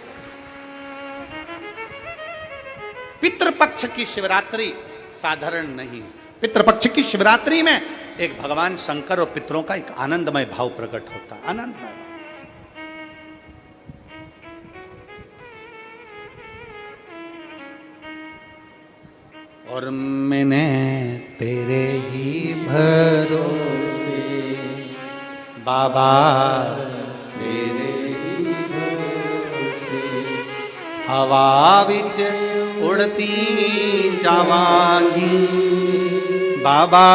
पितृपक्ष की शिवरात्रि साधारण नहीं है। पितृपक्ष की शिवरात्रि में एक भगवान शंकर और पितरों का एक आनंदमय भाव प्रकट होता है, आनंदमय भाव। और मैंने तेरे ही भरोसे बाबा, तेरे ही भरोसे हवा विच उड़ती जावांगी बाबा,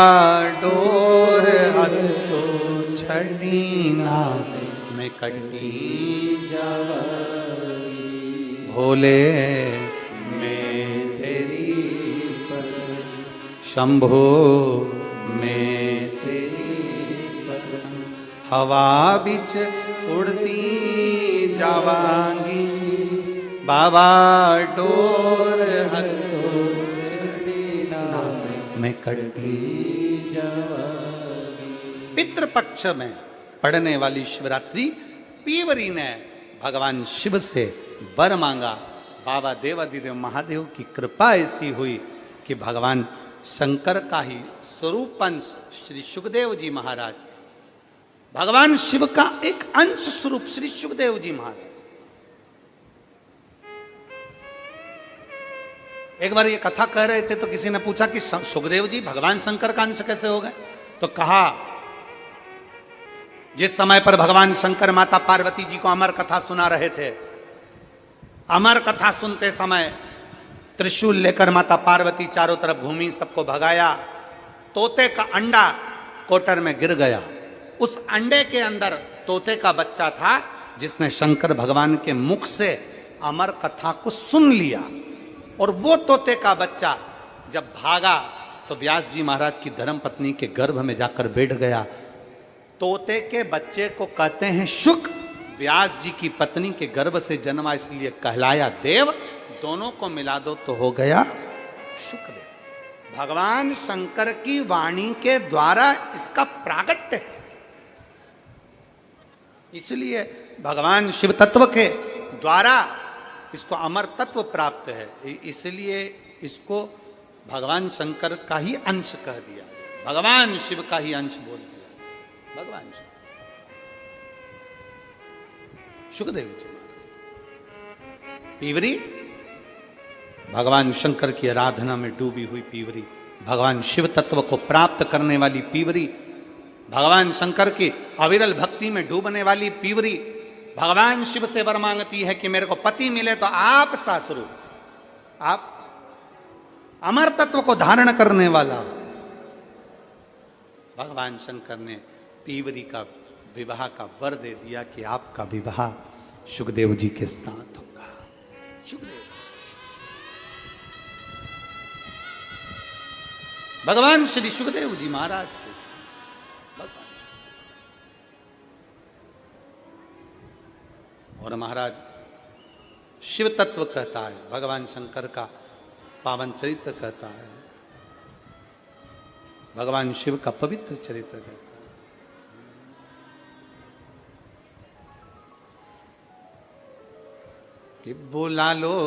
डोर हत्तो छड़ीना में कटी जावांगी। भोले मैं तेरी शंभो मैं तेरी हवा बिच उड़ती जावांगी बाबा, डोर हत्तो छड़ीना में कटी जावांगी। पितृपक्ष में पढ़ने वाली शिवरात्रि पीवरी ने भगवान शिव से वर मांगा। बाबा देवाधिदेव महादेव की कृपा ऐसी हुई कि भगवान शंकर का ही स्वरूप अंश श्री सुखदेव जी महाराज, भगवान शिव का एक अंश स्वरूप श्री सुखदेव जी महाराज। एक बार ये कथा कह रहे थे तो किसी ने पूछा कि सुखदेव जी भगवान शंकर का अंश कैसे हो गए? तो कहा जिस समय पर भगवान शंकर माता पार्वती जी को अमर कथा सुना रहे थे, अमर कथा सुनते समय त्रिशूल लेकर माता पार्वती चारों तरफ घूमी, सबको भगाया। तोते का अंडा कोटर में गिर गया, उस अंडे के अंदर तोते का बच्चा था जिसने शंकर भगवान के मुख से अमर कथा को सुन लिया। और वो तोते का बच्चा जब भागा तो व्यास जी महाराज की धर्मपत्नी के गर्भ में जाकर बैठ गया। तोते के बच्चे को कहते हैं शुक, व्यास जी की पत्नी के गर्भ से जन्मा इसलिए कहलाया देव। दोनों को मिला दो तो हो गया शुकदेव। भगवान शंकर की वाणी के द्वारा इसका प्रागट्य है, इसलिए भगवान शिव तत्व के द्वारा इसको अमर तत्व प्राप्त है। इसलिए इसको भगवान शंकर का ही अंश कह दिया, भगवान शिव का ही अंश बोल दिया। भगवान शिव, सुखदेव जी पीवरी भगवान शंकर की आराधना में डूबी हुई पीवरी, भगवान शिव तत्व को प्राप्त करने वाली पीवरी, भगवान शंकर की अविरल भक्ति में डूबने वाली पीवरी भगवान शिव से वर मांगती है कि मेरे को पति मिले तो आप सा स्वरूप, आप अमर तत्व को धारण करने वाला। भगवान शंकर ने पीवरी का विवाह का वर दे दिया कि आपका विवाह सुखदेव जी के साथ होगा। सुखदेव भगवान श्री सुखदेव जी महाराज के साथ भगवान और महाराज शिव तत्व कहता है, भगवान शंकर का पावन चरित्र कहता है, भगवान शिव का पवित्र चरित्र कहता है। कि बुला लो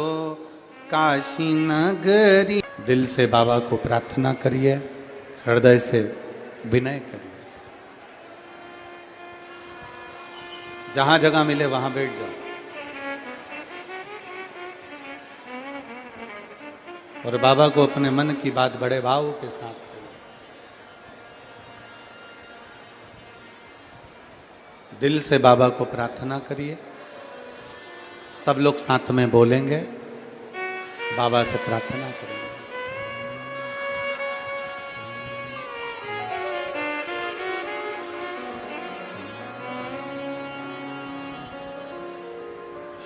काशी नगरी, दिल से बाबा को प्रार्थना करिए, हृदय से विनय करिए, जहां जगह मिले वहां बैठ जाओ और बाबा को अपने मन की बात बड़े भाव के साथ करिए। दिल से बाबा को प्रार्थना करिए। सब लोग साथ में बोलेंगे, बाबा से प्रार्थना करेंगे।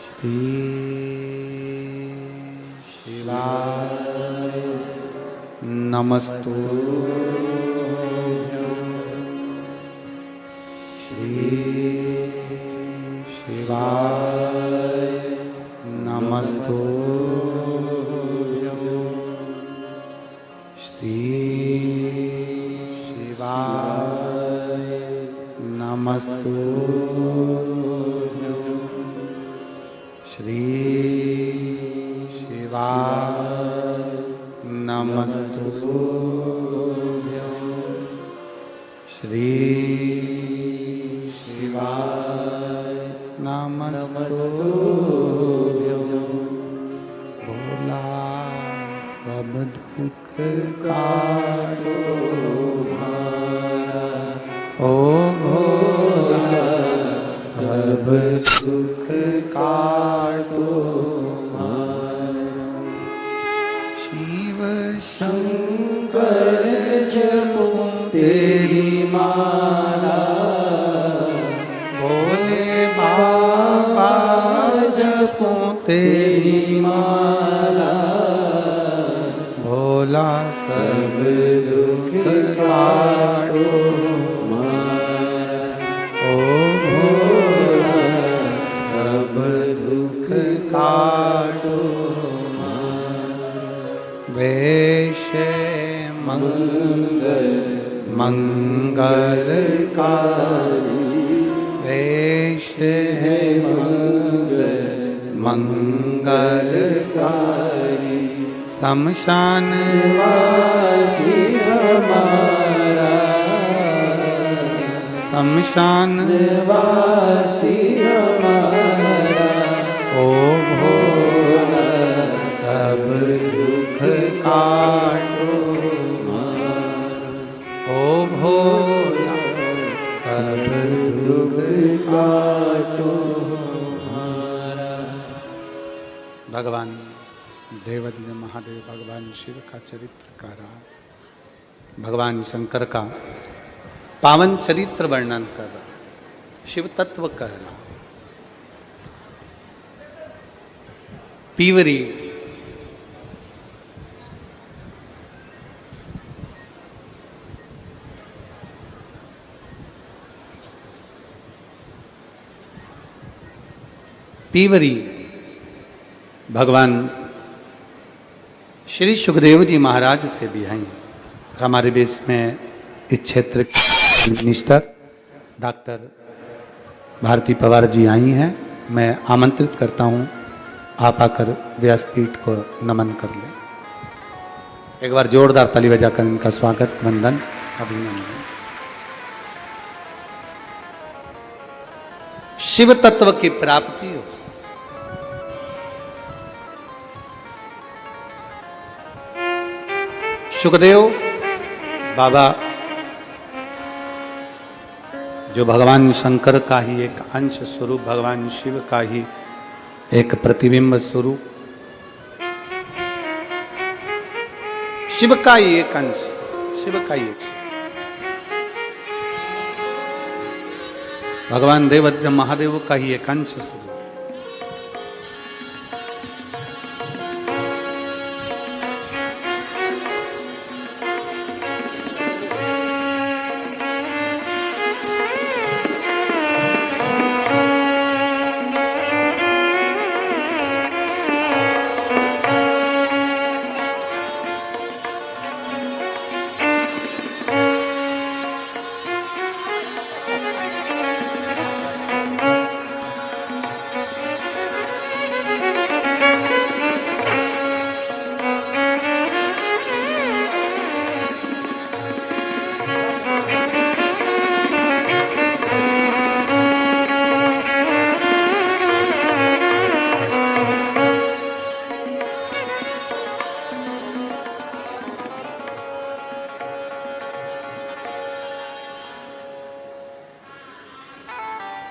श्री शिवाय नमस्तु, श्री शिवाय नमस्तु, श्री शिवाय नमस्तु, श्री शिवाय नमस्तु, श्री शिवाय नमस्तु। भोला सब दुख काटो हमारा, ओ भोला सब दुख काटो हमारा। शिव शंकर जपो तेरी माला, भोले बाबा जपो तेरी माला, भोला सब दुख काटो हमारा, ओ भोला सब दुख काटो हमारा। वैश्य मंगल मंगलकारी, वैश्य है मंगल मंगलकारी, शमशान वासी हमारा, शमशान वासी हमारा, ओ भोला सब दुख काटो हमारा, ओ भोला सब दुख काटो हमारा। भगवान देवादिदेव महादेव भगवान शिव का चरित्र कह रहा, भगवान शंकर का पावन चरित्र वर्णन कर रहा, शिव तत्व कह रहा। पीवरी पीवरी भगवान श्री सुखदेव जी महाराज से भी हैं। हमारे बीच में इस क्षेत्र के मिनिस्टर डॉक्टर भारती पवार जी आई हैं। मैं आमंत्रित करता हूं, आप आकर व्यासपीठ को नमन कर लें। एक बार जोरदार ताली बजाकर इनका स्वागत, वंदन, अभिनंदन। शिव तत्व की प्राप्ति हो। सुखदेव बाबा जो भगवान शंकर का ही एक अंश स्वरूप, भगवान शिव का ही एक प्रतिबिंब स्वरूप, शिव का ही एक अंश, शिव का ही एक भगवान देवादिदेव महादेव का ही एक अंश स्वरूप,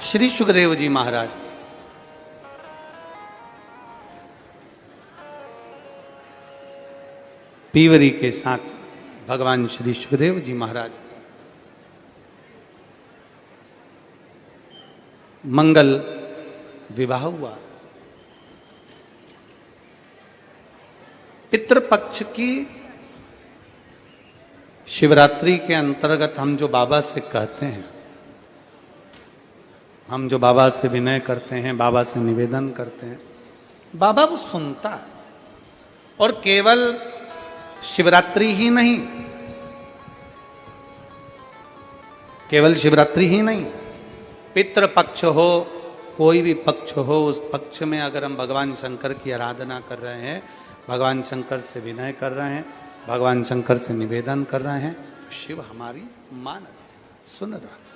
श्री सुखदेव जी महाराज पीवरी के साथ भगवान श्री सुखदेव जी महाराज मंगल विवाह हुआ। पितृपक्ष की शिवरात्रि के अंतर्गत हम जो बाबा से कहते हैं, हम जो बाबा से विनय करते हैं, बाबा से निवेदन करते हैं, बाबा वो सुनता है। और केवल शिवरात्रि ही नहीं, केवल शिवरात्रि ही नहीं, पितृपक्ष हो, कोई भी पक्ष हो, उस पक्ष में अगर हम भगवान शंकर की आराधना कर रहे हैं, भगवान शंकर से विनय कर रहे हैं, भगवान शंकर से निवेदन कर रहे हैं, तो शिव हमारी मान रहा है, सुन रहा है।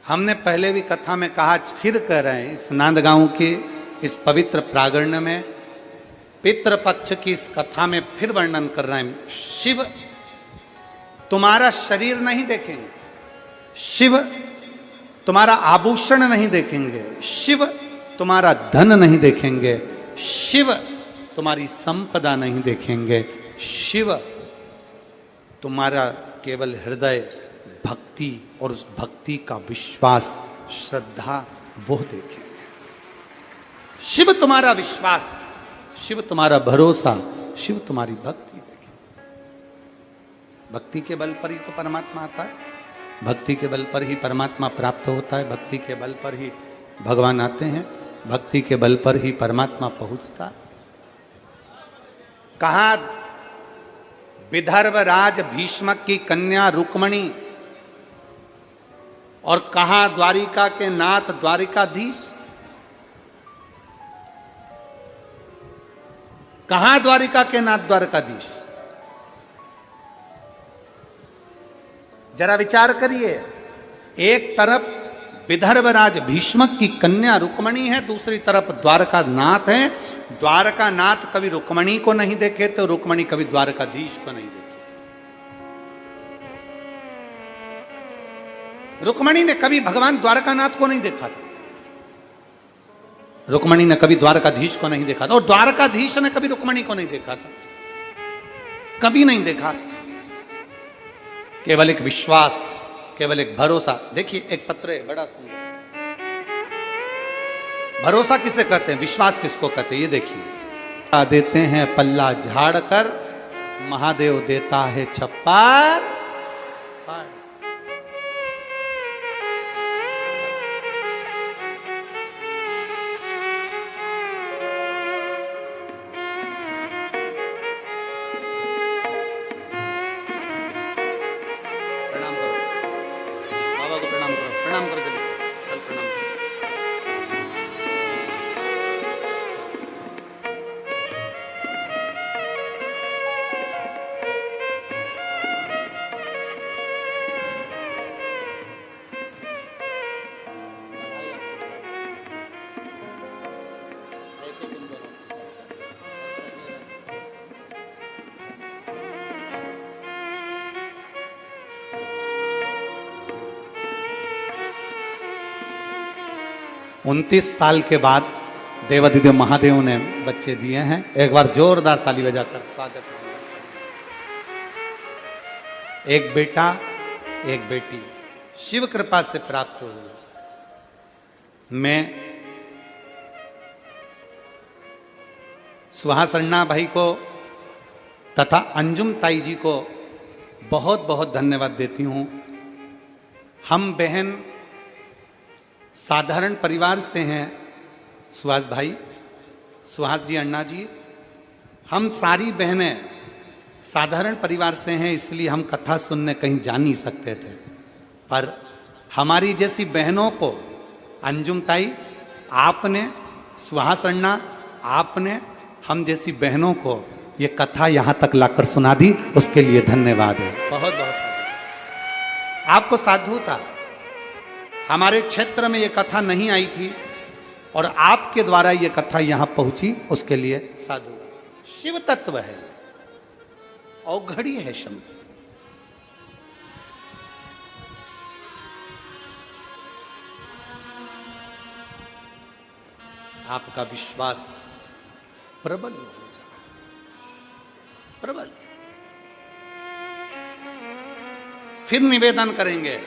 हमने पहले भी कथा में कहा, फिर कह रहे हैं, इस नांदगांव के इस पवित्र प्रांगण में पितृपक्ष की इस कथा में फिर वर्णन कर रहे हैं। शिव तुम्हारा शरीर नहीं देखेंगे, शिव तुम्हारा आभूषण नहीं देखेंगे, शिव तुम्हारा धन नहीं देखेंगे, शिव तुम्हारी संपदा नहीं देखेंगे, शिव तुम्हारा केवल हृदय भक्ति और उस भक्ति का विश्वास, श्रद्धा, वो देखेंगे। शिव तुम्हारा विश्वास, शिव तुम्हारा भरोसा, शिव तुम्हारी भक्ति देखेंगे। भक्ति के बल पर ही तो परमात्मा आता है, भक्ति के बल पर ही परमात्मा प्राप्त होता है, भक्ति के बल पर ही भगवान आते हैं, भक्ति के बल पर ही परमात्मा पहुंचता है। कहा विदर्भ राज भीष्मक की कन्या रुक्मणी, और कहा द्वारिका के नाथ द्वारिकाधीश, कहां द्वारिका के नाथ द्वारकाधीश, जरा विचार करिए। एक तरफ विदर्भ राज भीष्मक की कन्या रुक्मणी है, दूसरी तरफ द्वारका नाथ है। द्वारका नाथ कभी रुक्मणी को नहीं देखे तो रुक्मणी कभी द्वारकाधीश को नहीं देखे। रुक्मणी ने कभी भगवान द्वारकानाथ को नहीं देखा था, रुक्मणी ने कभी द्वारकाधीश को नहीं देखा था, और द्वारकाधीश ने कभी रुक्मणी को नहीं देखा था, कभी नहीं देखा। केवल एक विश्वास, केवल एक भरोसा। देखिए एक पत्र है बड़ा सुंदर। भरोसा किसे कहते हैं, विश्वास किसको कहते हैं, ये देखिए। देते हैं पल्ला झाड़ कर, महादेव देता है छप्पर। प्रणाम करो जल्दी से, चल प्रणाम करो। उनतीस साल के बाद देवाधिदेव महादेव ने बच्चे दिए हैं। एक बार जोरदार ताली बजाकर स्वागत। एक बेटा एक बेटी शिव कृपा से प्राप्त हुए। मैं सुहासन्ना भाई को तथा अंजुम ताई जी को बहुत बहुत धन्यवाद देती हूँ। हम बहन साधारण परिवार से हैं, सुहास भाई, सुहास जी, अन्ना जी, हम सारी बहनें साधारण परिवार से हैं, इसलिए हम कथा सुनने कहीं जा नहीं सकते थे। पर हमारी जैसी बहनों को अंजुम ताई आपने, सुहास अन्ना आपने हम जैसी बहनों को ये कथा यहाँ तक लाकर सुना दी, उसके लिए धन्यवाद है। बहुत बहुत आपको साधुता। हमारे क्षेत्र में ये कथा नहीं आई थी और आपके द्वारा ये कथा यहाँ पहुंची, उसके लिए साधु। शिव तत्व है, औघड़ी है शंभु। आपका विश्वास प्रबल हो जाए, प्रबल। फिर निवेदन करेंगे।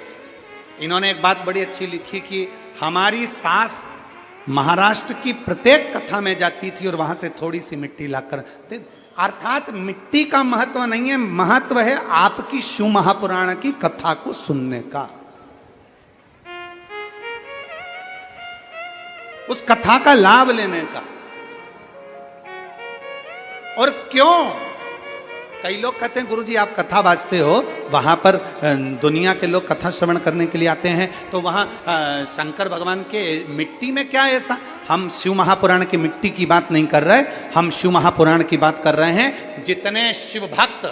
इन्होंने एक बात बड़ी अच्छी लिखी कि हमारी सास महाराष्ट्र की प्रत्येक कथा में जाती थी और वहां से थोड़ी सी मिट्टी लाकर, अर्थात मिट्टी का महत्व नहीं है, महत्व है आपकी शिव महापुराण की कथा को सुनने का, उस कथा का लाभ लेने का। और क्यों? कई लोग कहते हैं गुरुजी आप कथा बाजते हो, वहां पर दुनिया के लोग कथा श्रवण करने के लिए आते हैं, तो वहां शंकर भगवान के मिट्टी में क्या ऐसा? हम शिव महापुराण की मिट्टी की बात नहीं कर रहे, हम शिव महापुराण की बात कर रहे हैं। जितने शिव भक्त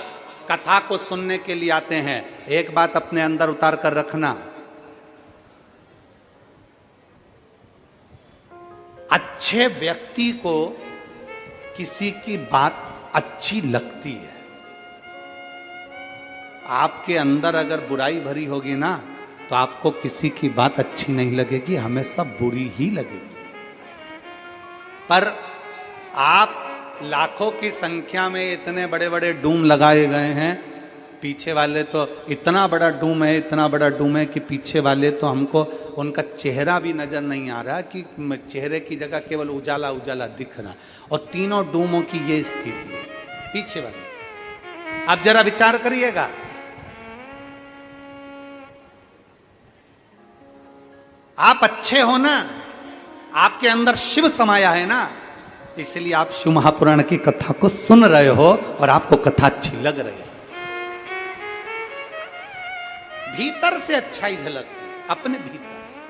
कथा को सुनने के लिए आते हैं, एक बात अपने अंदर उतार कर रखना, अच्छे व्यक्ति को किसी की बात अच्छी लगती है। आपके अंदर अगर बुराई भरी होगी ना, तो आपको किसी की बात अच्छी नहीं लगेगी, हमेशा बुरी ही लगेगी। पर आप लाखों की संख्या में इतने बड़े बड़े डूम लगाए गए हैं, पीछे वाले तो इतना बड़ा डूम है, इतना बड़ा डूम है कि पीछे वाले तो हमको उनका चेहरा भी नजर नहीं आ रहा, कि चेहरे की जगह केवल उजाला उजाला दिख रहा। और तीनों डूमों की ये स्थिति है पीछे वाले। आप जरा विचार करिएगा, आप अच्छे हो ना, आपके अंदर शिव समाया है ना, इसलिए आप शिव महापुराण की कथा को सुन रहे हो और आपको कथा अच्छी लग रही है। भीतर से अच्छाई झलकती है, अपने भीतर से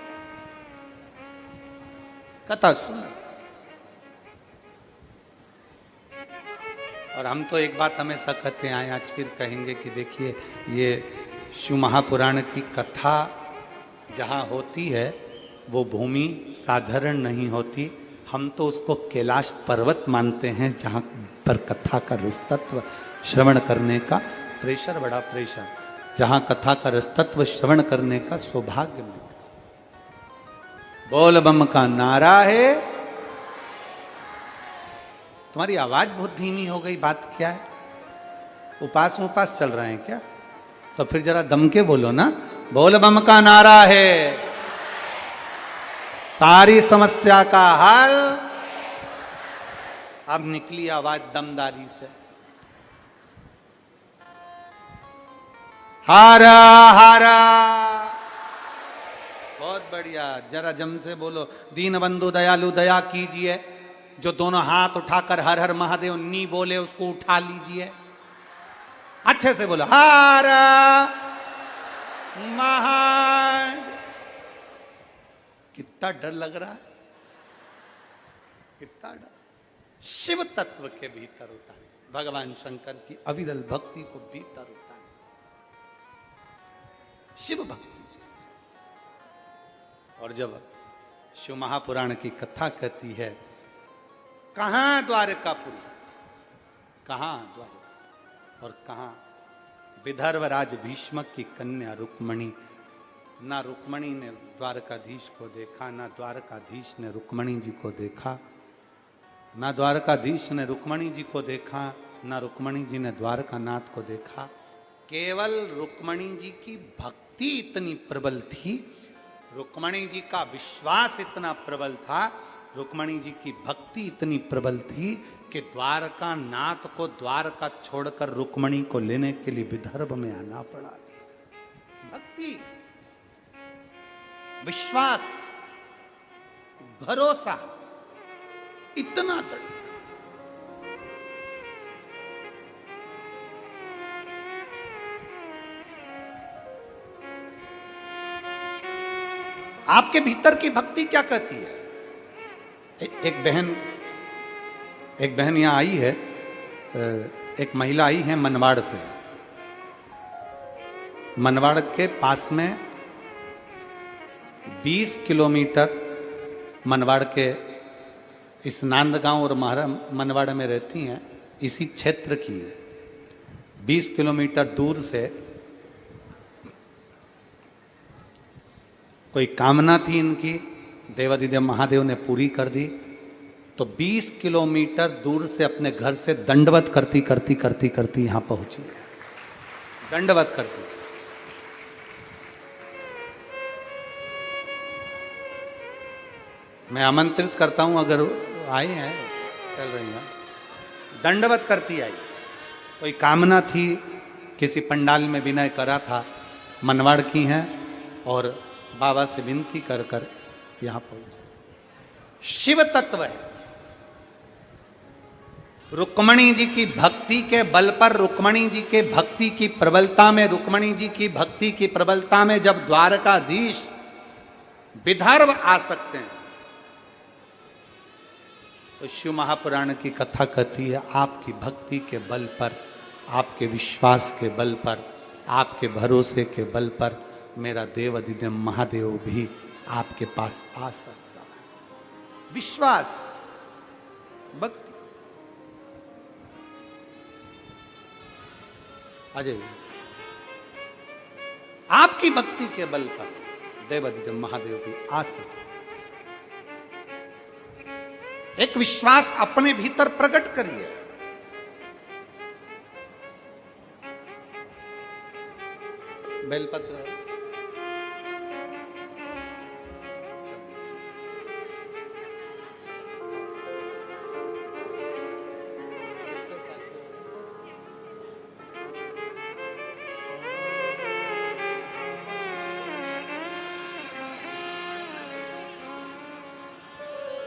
कथा सुन। और हम तो एक बात हमेशा कहते आए, आज फिर कहेंगे कि देखिए, ये शिव महापुराण की कथा जहाँ होती है वो भूमि साधारण नहीं होती। हम तो उसको कैलाश पर्वत मानते हैं, जहाँ पर कथा का रसतत्व श्रवण करने का प्रेशर, बड़ा प्रेशर, जहाँ कथा का रसतत्व श्रवण करने का सौभाग्य मिलता। बोल बम का नारा है। तुम्हारी आवाज बहुत धीमी हो गई, बात क्या है? उपास उपास चल रहे हैं क्या? तो फिर जरा दम के बोलो ना। बोल बम का नारा है, सारी समस्या का हल। अब निकली आवाज दमदारी से, हरा हरा। बहुत बढ़िया, जरा जम से बोलो। दीन बंधु दयालु दया कीजिए। जो दोनों हाथ उठाकर हर हर महादेव नी बोले, उसको उठा लीजिए। अच्छे से बोलो, हर महादेव। कितना डर लग रहा है, कितना डर। शिव तत्व के भीतर उतारे, भगवान शंकर की अविरल भक्ति को भीतर उतारे, शिव भक्ति। और जब शिव महापुराण की कथा कहती है, कहां द्वारकापुरी, कहां द्वारका, और कहां विदर्भ राज भीष्मक की कन्या रुक्मणी। ना रुक्मणी ने द्वारकाधीश को देखा, ना द्वारकाधीश ने रुक्मणी जी को देखा, ना द्वारकाधीश ने रुक्मणी जी को देखा, ना रुक्मणी जी ने द्वारकानाथ को देखा। केवल रुक्मणी जी की भक्ति इतनी प्रबल थी, रुक्मणी जी का विश्वास इतना प्रबल था, रुक्मणी जी की भक्ति इतनी प्रबल थी कि द्वारकानाथ को द्वारका छोड़कर रुक्मणी को लेने के लिए विदर्भ में आना पड़ा। भक्ति, विश्वास, भरोसा इतना दृढ़। आपके भीतर की भक्ति क्या कहती है? एक बहन यहां आई है, एक महिला आई है मनवाड़ से। मनवाड़ के पास में 20 किलोमीटर मनवाड़ के इस नांदगांव और मनवाड़ में रहती हैं, इसी क्षेत्र की है। 20 किलोमीटर दूर से कोई कामना थी इनकी, देवाधिदेव महादेव ने पूरी कर दी। तो 20 किलोमीटर दूर से अपने घर से दंडवत करती करती करती करती यहां पहुंची, दंडवत करती। मैं आमंत्रित करता हूं, अगर आए हैं, चल रही हैं, दंडवत करती आई। कोई कामना थी, किसी पंडाल में विनय करा था, मनवाड़ की हैं और बाबा से विनती कर कर यहां पहुंचे। शिव तत्व है। रुक्मणी जी की भक्ति के बल पर, रुक्मणी जी के भक्ति की प्रबलता में, रुक्मणी जी की भक्ति की प्रबलता में जब द्वारकाधीश विदर्भ आ सकते हैं, तो शिव महापुराण की कथा कहती है आपकी भक्ति के बल पर, आपके विश्वास के बल पर, आपके भरोसे के बल पर मेरा देव अधिदेव महादेव भी आपके पास आ सकता है। विश्वास, भक्ति। अजय, आपकी भक्ति के बल पर देव अधिदेव महादेव भी आ सकता है। एक विश्वास अपने भीतर प्रकट करिए। बेलपत्र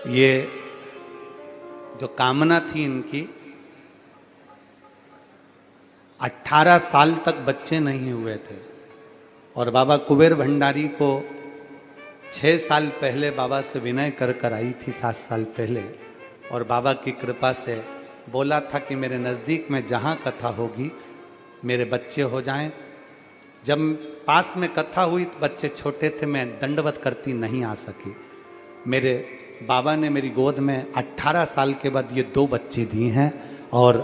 ये जो कामना थी इनकी, 18 साल तक बच्चे नहीं हुए थे और बाबा कुबेर भंडारी को 6 साल पहले बाबा से विनय कर कर आई थी, 7 साल पहले, और बाबा की कृपा से बोला था कि मेरे नज़दीक में जहाँ कथा होगी मेरे बच्चे हो जाएं। जब पास में कथा हुई तो बच्चे छोटे थे, मैं दंडवत करती नहीं आ सकी। मेरे बाबा ने मेरी गोद में 18 साल के बाद ये 2 बच्चे दिए हैं और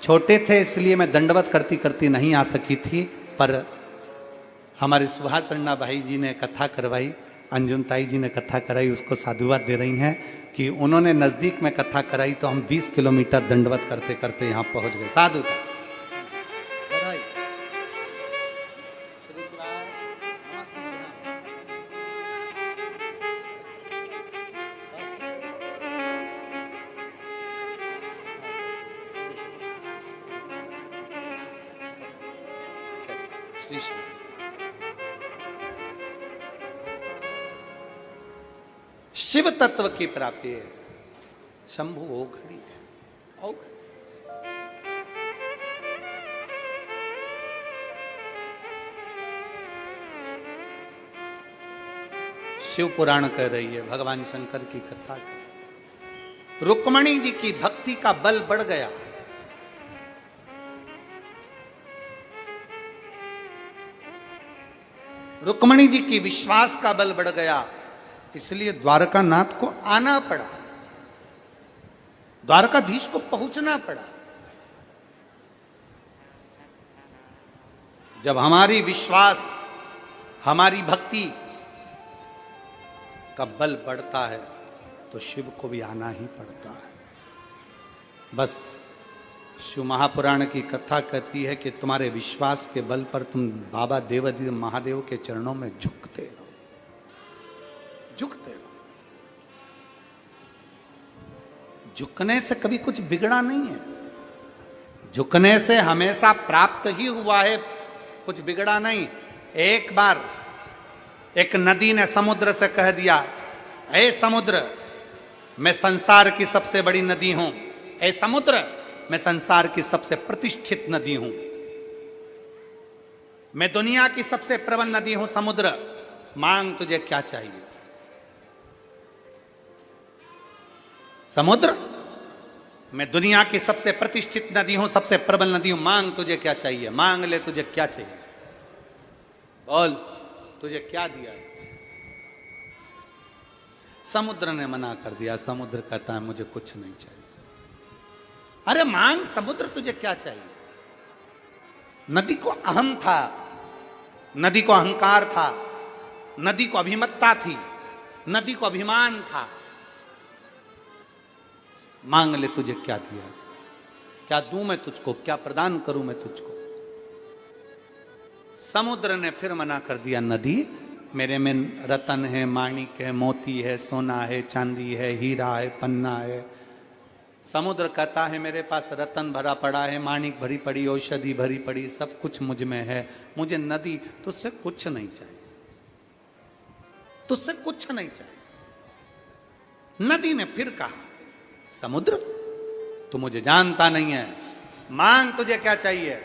छोटे थे इसलिए मैं दंडवत करती करती नहीं आ सकी थी, पर हमारे सुभाष अन्ना भाई जी ने कथा करवाई, अंजुम ताई जी ने कथा कराई, उसको साधुवाद दे रही हैं कि उन्होंने नज़दीक में कथा कराई तो हम 20 किलोमीटर दंडवत करते करते यहाँ पहुँच गए। साधु था। शिव तत्व की प्राप्ति है। शंभु ओघड़ी है, ओघड़ी। शिव पुराण कह रही है, भगवान शंकर की कथा कर। रुक्मणी जी की भक्ति का बल बढ़ गया। रुक्मणी जी की विश्वास का बल बढ़ गया, इसलिए द्वारकानाथ को आना पड़ा, द्वारकाधीश को पहुंचना पड़ा। जब हमारी विश्वास, हमारी भक्ति का बल बढ़ता है तो शिव को भी आना ही पड़ता है। बस शिव महापुराण की कथा कहती है कि तुम्हारे विश्वास के बल पर तुम बाबा देवाधिदेव महादेव के चरणों में झुकते रहो, झुकते रहो। झुकने से कभी कुछ बिगड़ा नहीं है, झुकने से हमेशा प्राप्त ही हुआ है, कुछ बिगड़ा नहीं। एक बार एक नदी ने समुद्र से कह दिया, ऐ समुद्र मैं संसार की सबसे बड़ी नदी हूं, ऐ समुद्र मैं संसार की सबसे प्रतिष्ठित नदी हूं, मैं दुनिया की सबसे प्रबल नदी हूं, समुद्र मांग तुझे क्या चाहिए। समुद्र मैं दुनिया की सबसे प्रतिष्ठित नदी हूं, सबसे प्रबल नदी हूं, मांग तुझे क्या चाहिए, मांग ले तुझे क्या चाहिए, बोल तुझे क्या दिया। समुद्र ने मना कर दिया। समुद्र कहता है मुझे कुछ नहीं चाहिए। अरे मांग समुद्र तुझे क्या चाहिए। नदी को अहम था, नदी को अहंकार था, नदी को अभिमत्ता थी, नदी को अभिमान था। मांग ले, तुझे क्या दिया जाए, क्या दूं मैं तुझको, क्या प्रदान करूं मैं तुझको। समुद्र ने फिर मना कर दिया, नदी मेरे में रतन है, माणिक है, मोती है, सोना है, चांदी है, हीरा है, पन्ना है। समुद्र कहता है मेरे पास रतन भरा पड़ा है, माणिक भरी पड़ी, औषधि भरी पड़ी, सब कुछ मुझ में है। मुझे नदी तुझसे कुछ नहीं चाहिए, तुझसे कुछ नहीं चाहिए। नदी ने फिर कहा, समुद्र तू मुझे जानता नहीं है, मांग तुझे क्या चाहिए।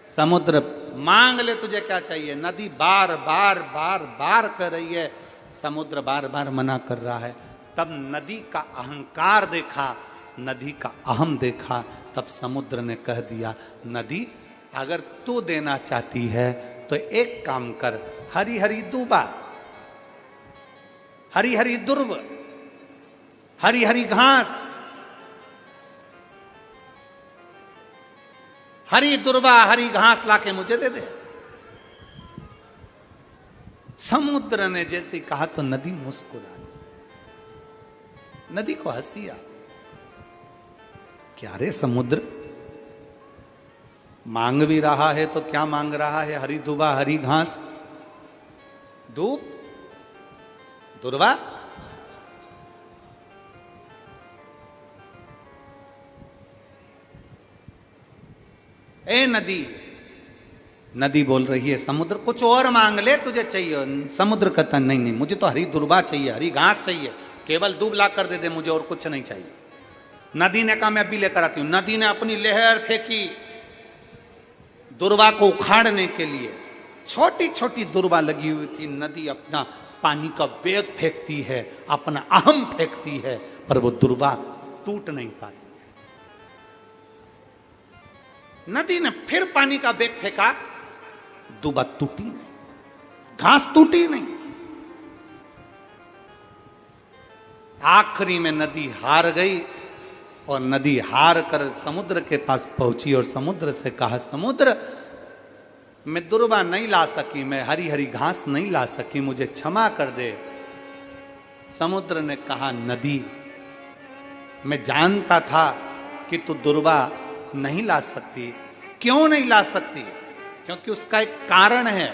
समुद्र मांग ले, तुझे क्या चाहिए। नदी बार बार बार बार कर रही है, समुद्र बार बार मना कर रहा है। तब नदी का अहंकार देखा, नदी का अहम देखा, तब समुद्र ने कह दिया, नदी अगर तू देना चाहती है तो एक काम कर, हरी हरी दूबा, हरी हरी दुर्व, हरी हरी घास, हरी दुर्वा हरी घास लाके मुझे दे दे। समुद्र ने जैसे कहा तो नदी मुस्कुराई। नदी को हंसी आ, क्या रे समुद्र, मांग भी रहा है तो क्या मांग रहा है, हरी दुबा हरी घास, धूप दुर्वा। ए नदी, नदी बोल रही है समुद्र कुछ और मांग ले, तुझे चाहिए। समुद्र कहता नहीं नहीं, मुझे तो हरी दुर्वा चाहिए, हरी घास चाहिए, केवल दूब ला कर दे दे, मुझे और कुछ नहीं चाहिए। नदी ने कहा मैं भी लेकर आती हूं। नदी ने अपनी लहर फेंकी दुर्वा को उखाड़ने के लिए। छोटी छोटी दुर्वा लगी हुई थी। नदी अपना पानी का वेग फेंकती है, अपना अहम फेंकती है, पर वो दुर्वा टूट नहीं पाती। नदी ने फिर पानी का वेग फेंका, दुर्वा टूटी नहीं, घास टूटी नहीं। आखिरी में नदी हार गई और नदी हार कर समुद्र के पास पहुंची और समुद्र से कहा, समुद्र मैं दुर्वा नहीं ला सकी, मैं हरी हरी घास नहीं ला सकी, मुझे क्षमा कर दे। समुद्र ने कहा, नदी मैं जानता था कि तू दुर्वा नहीं ला सकती। क्यों नहीं ला सकती? क्योंकि उसका एक कारण है।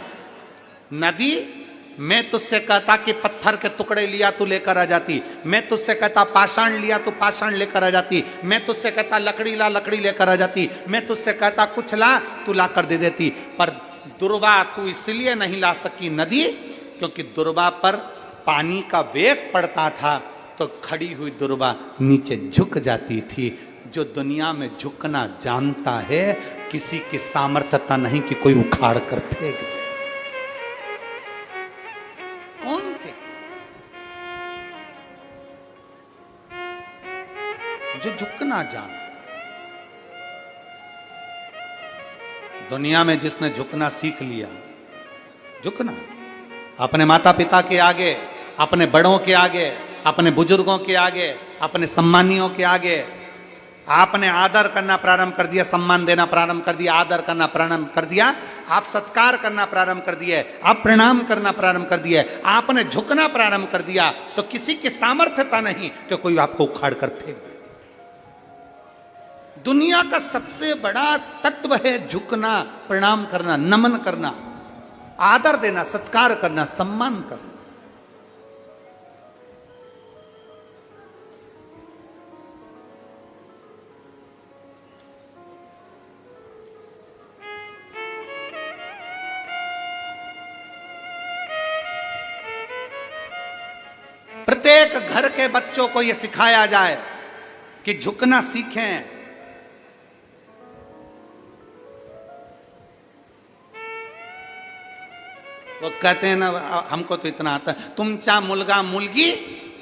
नदी, मैं तुझसे कहता कि पत्थर के टुकड़े लिया तू लेकर आ जाती, मैं तुझसे कहता पाषाण लिया तू पाषाण लेकर आ जाती, मैं तुझसे कहता लकड़ी ला लकड़ी लेकर आ जाती, मैं तुझसे कहता कुछ ला तू ला कर दे देती। पर दुर्वा तू इसलिए नहीं ला सकी नदी, क्योंकि दुर्वा पर पानी का वेग पड़ता था तो खड़ी हुई दुर्वा नीचे झुक जाती थी। जो दुनिया में झुकना जानता है, किसी की सामर्थ्यता नहीं कि कोई उखाड़ कर फेंक दे। कौन फेंके? जो झुकना जानता। दुनिया में जिसने झुकना सीख लिया, झुकना अपने माता पिता के आगे, अपने बड़ों के आगे, अपने बुजुर्गों के आगे, अपने सम्मानियों के आगे आपने आदर करना प्रारंभ कर दिया, सम्मान देना प्रारंभ कर दिया, आदर करना प्रारंभ कर दिया, आप सत्कार करना प्रारंभ कर दिए, आप प्रणाम करना प्रारंभ कर दिए, आपने झुकना प्रारंभ कर दिया, तो किसी की सामर्थ्यता नहीं कि कोई आपको उखाड़ कर फेंक दे। दुनिया का सबसे बड़ा तत्व है झुकना, प्रणाम करना, नमन करना, आदर देना, सत्कार करना, सम्मान करना। प्रत्येक घर के बच्चों को यह सिखाया जाए कि झुकना सीखें। वो कहते हैं ना, हमको तो इतना आता है, तुमचा मुलगा मुलगी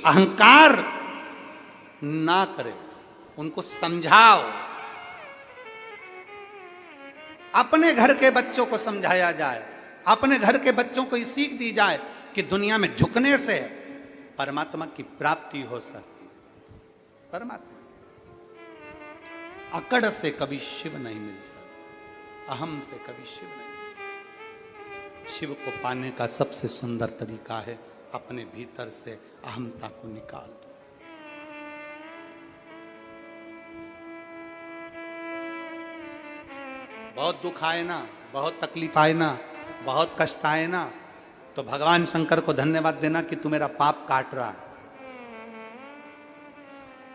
अहंकार ना करे, उनको समझाओ। अपने घर के बच्चों को समझाया जाए, अपने घर के बच्चों को ये सीख दी जाए कि दुनिया में झुकने से परमात्मा की प्राप्ति हो सकती है। परमात्मा अकड़ से कभी शिव नहीं मिल सकता, अहम से कभी शिव नहीं मिल सकता। शिव को पाने का सबसे सुंदर तरीका है अपने भीतर से अहमता को निकाल दो। बहुत दुख आए ना, बहुत तकलीफ आए ना, बहुत कष्ट आए ना, तो भगवान शंकर को धन्यवाद देना कि तू मेरा पाप काट रहा है।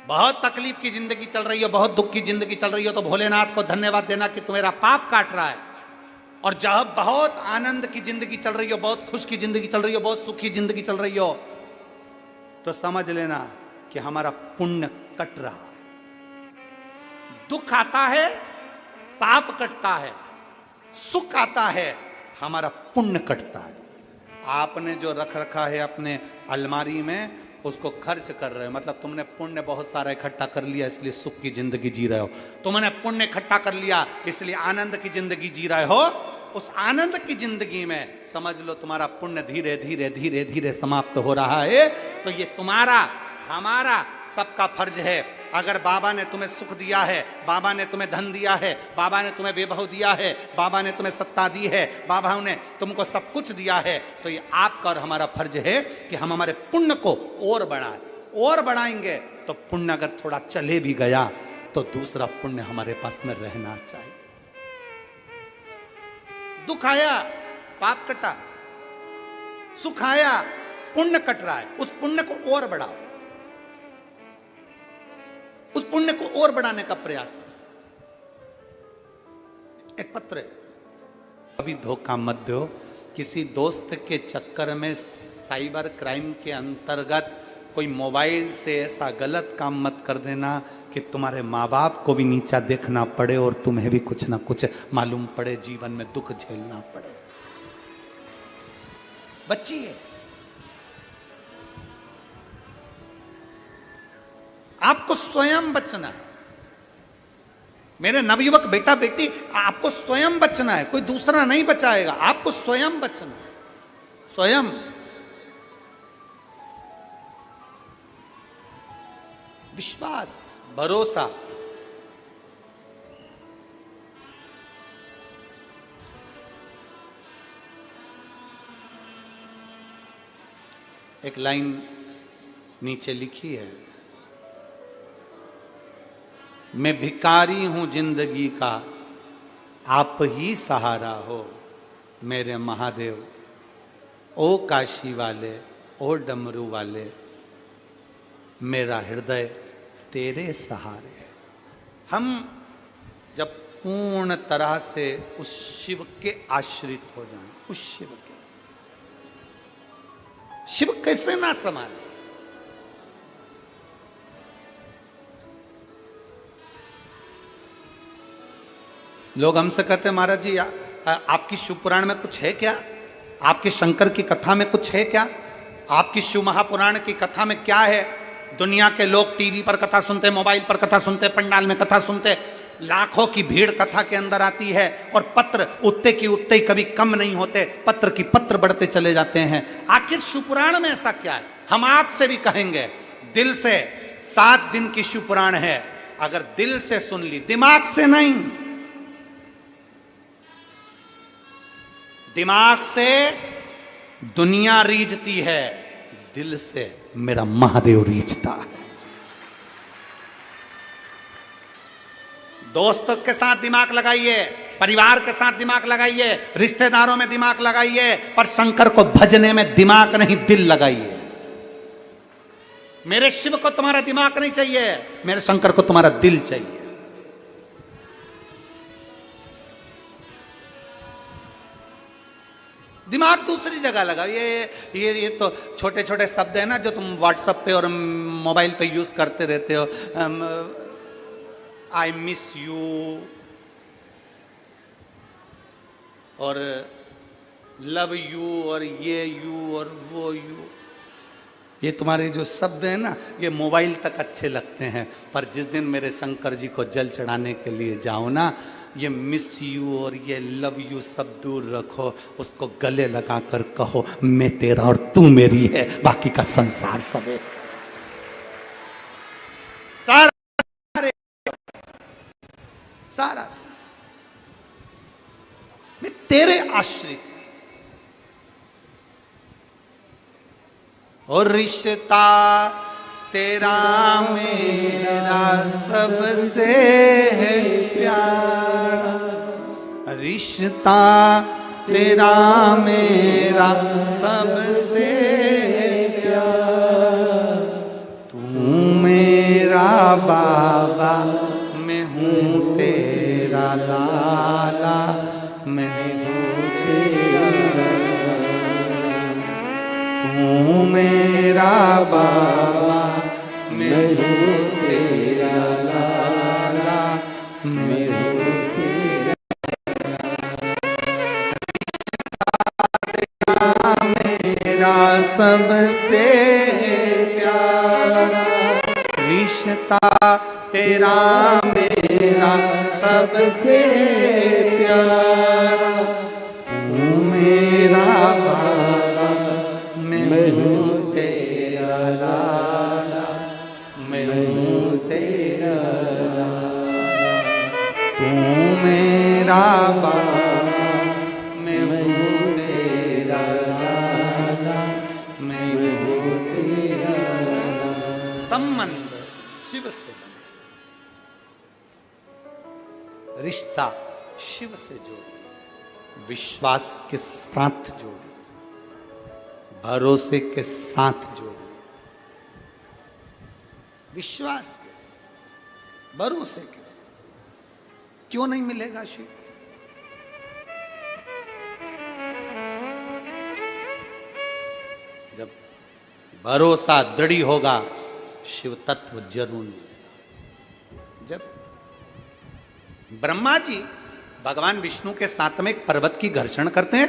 बहुत तकलीफ की जिंदगी चल रही हो, बहुत दुख की जिंदगी चल रही हो, तो भोलेनाथ को धन्यवाद देना कि तू मेरा पाप काट रहा है। और जब बहुत आनंद की जिंदगी चल रही हो, बहुत खुश की जिंदगी चल रही हो, बहुत सुखी जिंदगी चल रही हो, तो समझ लेना कि हमारा पुण्य कट रहा है। दुख आता है, पाप कटता है, सुख आता है, हमारा पुण्य कटता है। आपने जो रख रखा है अपने अलमारी में, उसको खर्च कर रहे हो, मतलब तुमने पुण्य बहुत सारा इकट्ठा कर लिया, इसलिए सुख की जिंदगी जी रहे हो। तुमने पुण्य इकट्ठा कर लिया, इसलिए आनंद की जिंदगी जी रहे हो। उस आनंद की जिंदगी में समझ लो तुम्हारा पुण्य धीरे धीरे धीरे धीरे समाप्त हो रहा है। तो ये तुम्हारा, हमारा, सबका फर्ज है। अगर बाबा ने तुम्हें सुख दिया है, बाबा ने तुम्हें धन दिया है, बाबा ने तुम्हें वैभव दिया है, बाबा ने तुम्हें सत्ता दी है, बाबा ने तुमको सब कुछ दिया है, तो ये आपका और हमारा फर्ज है कि हम हमारे पुण्य को और बढ़ाएं। और बढ़ाएंगे तो पुण्य अगर थोड़ा चले भी गया तो दूसरा पुण्य हमारे पास में रहना चाहिए। दुख आया, पाप कटा, सुख आया, पुण्य कट रहा है, उस पुण्य को और बढ़ाओ, उस पुण्य को और बढ़ाने का प्रयास करो। एक पत्र है, अभी धोखा मत दो। किसी दोस्त के चक्कर में साइबर क्राइम के अंतर्गत कोई मोबाइल से ऐसा गलत काम मत कर देना कि तुम्हारे माँ बाप को भी नीचा देखना पड़े और तुम्हें भी कुछ ना कुछ मालूम पड़े, जीवन में दुख झेलना पड़े। बच्ची है, आपको स्वयं बचना है। मेरे नवयुवक बेटा बेटी, आपको स्वयं बचना है, कोई दूसरा नहीं बचाएगा, आपको स्वयं बचना है। स्वयं विश्वास, भरोसा। एक लाइन नीचे लिखी है, मैं भिखारी हूं जिंदगी का, आप ही सहारा हो मेरे महादेव। ओ काशी वाले, ओ डमरू वाले, मेरा हृदय तेरे सहारे है। हम जब पूर्ण तरह से उस शिव के आश्रित हो जाएं, उस शिव के, शिव कैसे ना संभाले। लोग हमसे कहते हैं महाराज जी आपकी शिव पुराण में कुछ है क्या, आपकी शंकर की कथा में कुछ है क्या, आपकी शिव महापुराण की कथा में क्या है। दुनिया के लोग टीवी पर कथा सुनते, मोबाइल पर कथा सुनते, पंडाल में कथा सुनते, लाखों की भीड़ कथा के अंदर आती है, और पत्र उतने की उतने कभी कम नहीं होते, पत्र की पत्र बढ़ते चले जाते हैं। आखिर शिव पुराण में ऐसा क्या है। हम आपसे भी कहेंगे दिल से, 7 दिन की शिव पुराण है, अगर दिल से सुन ली, दिमाग से नहीं, दिमाग से दुनिया रीझती है, दिल से मेरा महादेव रीझता है। दोस्तों के साथ दिमाग लगाइए, परिवार के साथ दिमाग लगाइए, रिश्तेदारों में दिमाग लगाइए, पर शंकर को भजने में दिमाग नहीं, दिल लगाइए। मेरे शिव को तुम्हारा दिमाग नहीं चाहिए, मेरे शंकर को तुम्हारा दिल चाहिए। दिमाग दूसरी जगह लगाओ। ये तो छोटे छोटे शब्द है ना जो तुम व्हाट्सएप पे और मोबाइल पे यूज करते रहते हो। आई मिस यू और लव यू और ये यू और वो यू, ये तुम्हारे जो शब्द हैं ना, ये मोबाइल तक अच्छे लगते हैं, पर जिस दिन मेरे शंकर जी को जल चढ़ाने के लिए जाओ ना, ये मिस यू और ये लव यू सब दूर रखो, उसको गले लगाकर कहो मैं तेरा और तू मेरी है, बाकी का संसार सब है। सारा संसार मैं तेरे आश्रित, और रिश्ता तेरा मेरा सबसे है प्यारा, रिश्ता तेरा मेरा सबसे प्यारा, तू मेरा बाबा मैं हूँ तेरा लाला, मैं हूँ तेरा तू मेरा बाबा मैं हूँ तेरा लाला, मैं हूँ मेरा सबसे प्यारा, रिश्ता तेरा मेरा सबसे प्यारा, तू मेरा बाबा मैं हूँ तेरा लाला, मैं हूँ तेरा लाला, तू मेरा बाबा मैं हूँ तेरा लाला, मैं हूँ तेरा लाला। संबंध शिव से बने, रिश्ता शिव से जोड़े, विश्वास के साथ जोड़े, भरोसे के साथ जोड़े, विश्वास के साथ, भरोसे के साथ। क्यों नहीं मिलेगा शिव? जब भरोसा दृढ़ होगा शिव तत्व जरूर मिलेगा। जब ब्रह्मा जी भगवान विष्णु के साथ में एक पर्वत की घर्षण करते हैं,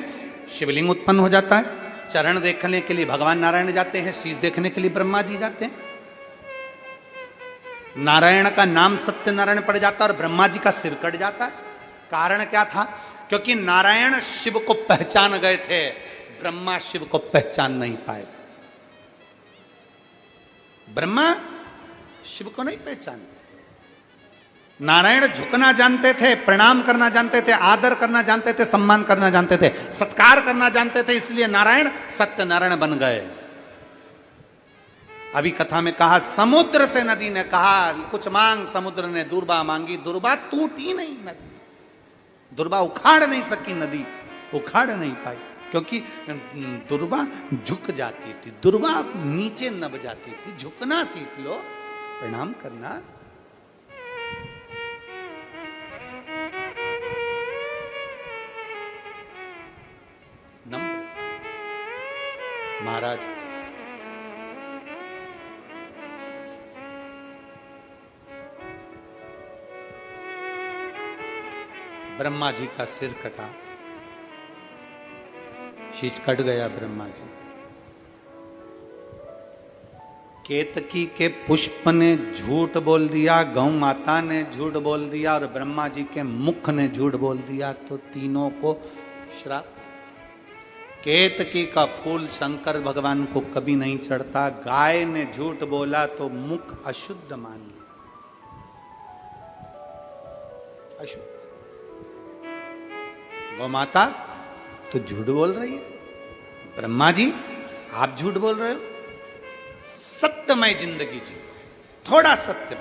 शिवलिंग उत्पन्न हो जाता है। चरण देखने के लिए भगवान नारायण जाते हैं, शीश देखने के लिए ब्रह्मा जी जाते हैं। नारायण का नाम सत्यनारायण पड़ जाता है और ब्रह्मा जी का सिर कट जाता है। कारण क्या था? क्योंकि नारायण शिव को पहचान गए थे, ब्रह्मा शिव को पहचान नहीं पाए थे। ब्रह्मा शिव को नहीं पहचानते। नारायण झुकना जानते थे, प्रणाम करना जानते थे, आदर करना जानते थे, सम्मान करना जानते थे, सत्कार करना जानते थे, इसलिए नारायण सत्यनारायण बन गए। अभी कथा में कहा, समुद्र से नदी ने कहा कुछ मांग, समुद्र ने दुर्बा मांगी, दुर्बा टूटी नहीं नदी से, दुर्बा उखाड़ नहीं सकी नदी, उखाड़ नहीं पाई, क्योंकि दुर्बा झुक जाती थी, दुर्बा नीचे नब जाती थी। झुकना सीख लो, प्रणाम करना। नम्र महाराज ब्रह्मा जी का सिर कटा, शीश कट गया ब्रह्मा जी। केतकी के पुष्प ने झूठ बोल दिया, गौ माता ने झूठ बोल दिया और ब्रह्मा जी के मुख ने झूठ बोल दिया, तो तीनों को श्राप। केतकी का फूल शंकर भगवान को कभी नहीं चढ़ता। गाय ने झूठ बोला तो मुख अशुद्ध मान लिया, अशुद्ध। गौ माता तो झूठ बोल रही है, ब्रह्मा जी आप झूठ बोल रहे हो। सत्यमय जिंदगी जी, थोड़ा सत्य।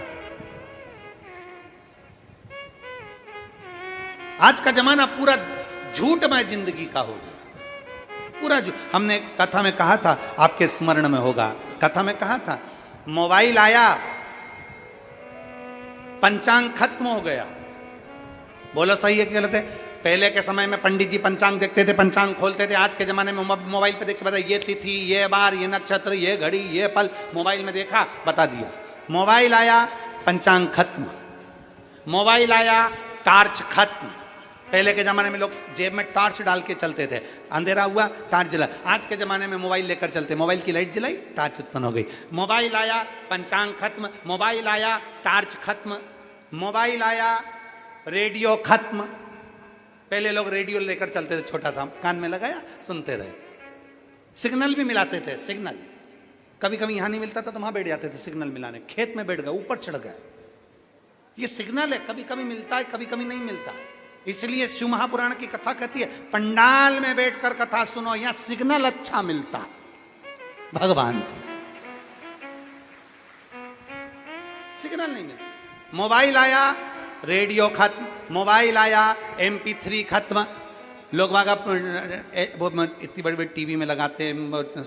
आज का जमाना पूरा झूठमय जिंदगी का हो गया, पूरा झूठ। हमने कथा में कहा था, आपके स्मरण में होगा, कथा में कहा था, मोबाइल आया, पंचांग खत्म हो गया। बोलो सही है कि गलत है? पहले के समय में पंडित जी पंचांग देखते थे, पंचांग खोलते थे। आज के जमाने में मोबाइल पे देख के बता, ये तिथि, ये बार, ये नक्षत्र, ये घड़ी, ये पल, मोबाइल में देखा बता दिया। मोबाइल आया, पंचांग खत्म। मोबाइल आया, टार्च खत्म। पहले के जमाने में लोग जेब में टार्च डाल के चलते थे, अंधेरा हुआ टार्च जला। आज के जमाने में मोबाइल लेकर चलते, मोबाइल की लाइट जलाई, टार्च उत्पन्न हो गई। मोबाइल आया, पंचांग खत्म। मोबाइल आया, टार्च खत्म। मोबाइल आया, रेडियो खत्म। पहले लोग रेडियो लेकर चलते थे, छोटा सा कान में लगाया, सुनते रहे। सिग्नल भी मिलाते थे, सिग्नल कभी कभी यहां नहीं मिलता था तो वहां बैठ जाते थे सिग्नल मिलाने। खेत में बैठ गए, ऊपर चढ़ गए, ये सिग्नल है, कभी कभी मिलता है, कभी कभी नहीं मिलता। इसलिए शिव महापुराण की कथा कहती है, पंडाल में बैठकर कथा सुनो, यहां सिग्नल अच्छा मिलता भगवान से, सिग्नल नहीं मिलता। मोबाइल आया, रेडियो खत्म, मोबाइल आया, MP3 खत्म। लोग वहाँ वो इतनी बड़ी बड़ी टीवी में लगाते,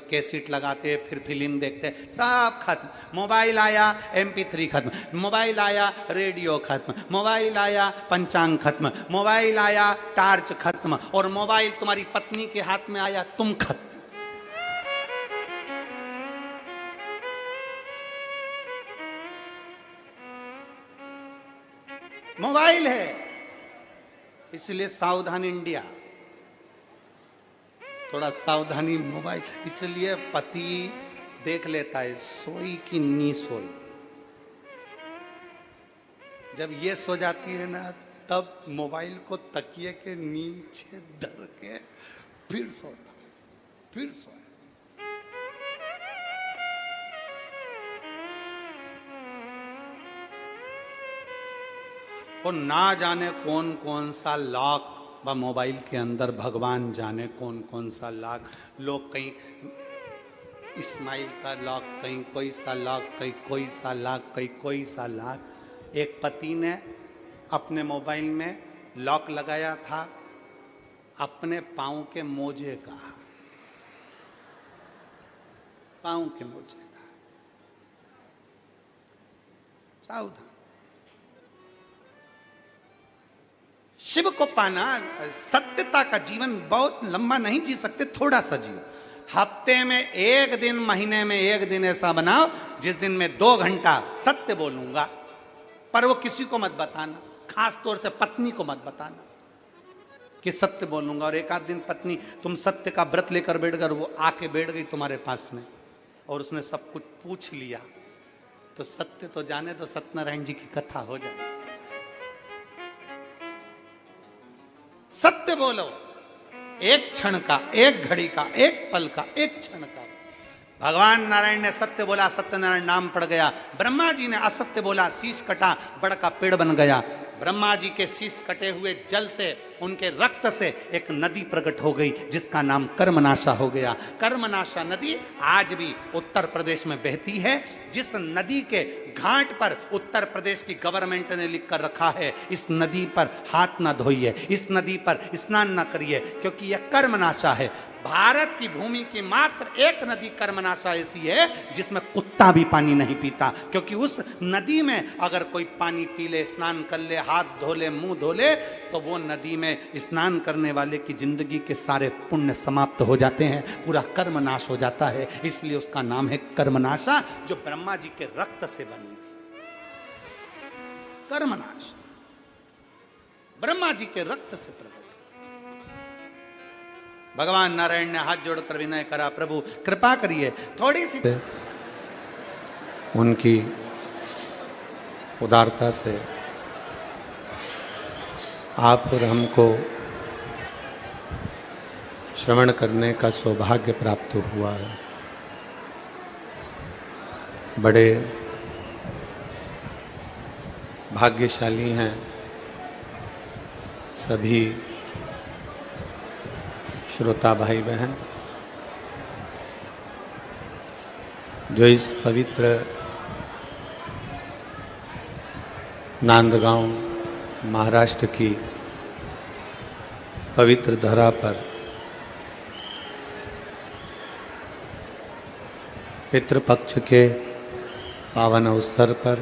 कैसेट लगाते, फिर फिल्म देखते, सब खत्म। मोबाइल आया, MP3 खत्म, मोबाइल आया, रेडियो खत्म, मोबाइल आया, पंचांग खत्म, मोबाइल आया, टार्च खत्म, और मोबाइल तुम्हारी पत्नी के हाथ में आया, तुम खत्म। मोबाइल है, इसलिए सावधान इंडिया, थोड़ा सावधानी मोबाइल। इसलिए पति देख लेता है सोई कि नहीं सोई। जब ये सो जाती है ना, तब मोबाइल को तकिए के नीचे धर के फिर सोता, फिर सोए। और ना जाने कौन कौन सा लॉक व मोबाइल के अंदर, भगवान जाने कौन कौन सा लॉक। लोग कहीं इस्माइल का लॉक, कहीं कोई सा लॉक, कहीं कोई सा लॉक, कहीं कोई सा लॉक। एक पति ने अपने मोबाइल में लॉक लगाया था अपने पाँव के मोजे का, पाँव के मोजे का। सावधान। शिव को पाना, सत्यता का जीवन बहुत लंबा नहीं जी सकते, थोड़ा सा जियो। हफ्ते में एक दिन, महीने में एक दिन ऐसा बनाओ जिस दिन में 2 घंटा सत्य बोलूंगा, पर वो किसी को मत बताना, खास तौर से पत्नी को मत बताना कि सत्य बोलूंगा। और एक आध दिन पत्नी तुम सत्य का व्रत लेकर बैठ गए, वो आके बैठ गई तुम्हारे पास में और उसने सब कुछ पूछ लिया, तो सत्य तो जाने दो, सत्यनारायण जी की कथा हो जाए। सत्य बोलो, एक क्षण का, एक घड़ी का, एक पल का, एक क्षण का। भगवान नारायण ने सत्य बोला, सत्यनारायण नाम पड़ गया। ब्रह्मा जी ने असत्य बोला, शीश कटा, बड़ का पेड़ बन गया। ब्रह्मा जी के शीश कटे हुए जल से, उनके रक्त से एक नदी प्रकट हो गई जिसका नाम कर्मनाशा हो गया। कर्मनाशा नदी आज भी उत्तर प्रदेश में बहती है। जिस नदी के घाट पर उत्तर प्रदेश की गवर्नमेंट ने लिख कर रखा है, इस नदी पर हाथ ना धोइए, इस नदी पर स्नान ना करिए, क्योंकि यह कर्मनाशा है। भारत की भूमि की मात्र एक नदी कर्मनाशा ऐसी है जिसमें कुत्ता भी पानी नहीं पीता, क्योंकि उस नदी में अगर कोई पानी पी ले, स्नान कर ले, हाथ धो ले, मुंह धो ले, तो वो नदी में स्नान करने वाले की जिंदगी के सारे पुण्य समाप्त हो जाते हैं, पूरा कर्मनाश हो जाता है। इसलिए उसका नाम है कर्मनाशा, जो ब्रह्मा जी के रक्त से बनी थी। कर्मनाश ब्रह्मा जी के रक्त से प्रकट। भगवान नारायण ने हाथ जोड़कर विनय करा, प्रभु कृपा करिए, थोड़ी सी। उनकी उदारता से आप और हमको श्रवण करने का सौभाग्य प्राप्त हुआ है। बड़े भाग्यशाली हैं सभी श्रोता भाई बहन जो इस पवित्र नांदगांव महाराष्ट्र की पवित्र धरा पर पितृपक्ष के पावन अवसर पर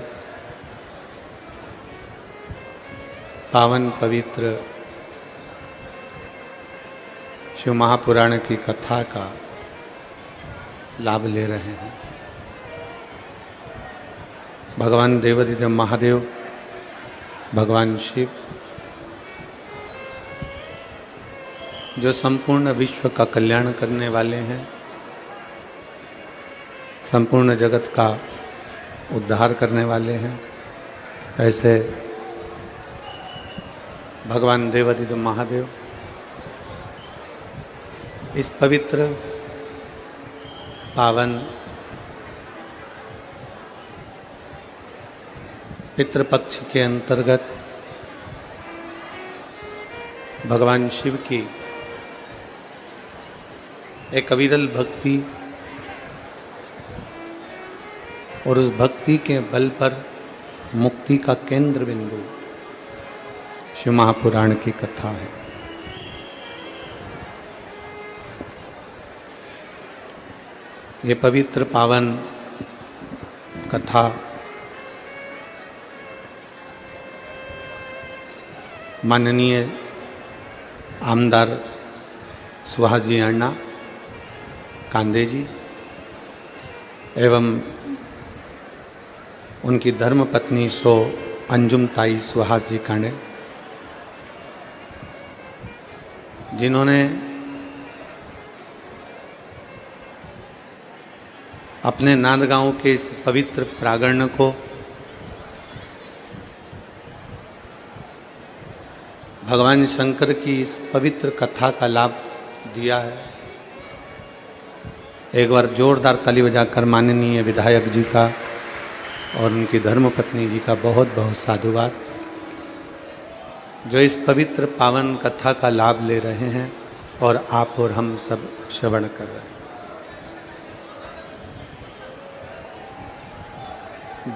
पावन पवित्र शिव महापुराण की कथा का लाभ ले रहे हैं। भगवान देवाधिदेव महादेव, भगवान शिव जो संपूर्ण विश्व का कल्याण करने वाले हैं, संपूर्ण जगत का उद्धार करने वाले हैं, ऐसे भगवान देवाधिदेव महादेव इस पवित्र पावन पितृपक्ष के अंतर्गत भगवान शिव की एक अविरल भक्ति और उस भक्ति के बल पर मुक्ति का केंद्र बिंदु शिव महापुराण की कथा है। ये पवित्र पावन कथा माननीय आमदार सुहास जी अण्णा कांदे जी एवं उनकी धर्मपत्नी सो अंजुम ताई सुहास जी कांडे, जिन्होंने अपने नांदगांव के इस पवित्र प्रांगण को भगवान शंकर की इस पवित्र कथा का लाभ दिया है। एक बार जोरदार ताली बजाकर माननीय विधायक जी का और उनकी धर्मपत्नी जी का बहुत बहुत साधुवाद, जो इस पवित्र पावन कथा का लाभ ले रहे हैं और आप और हम सब श्रवण कर रहे हैं।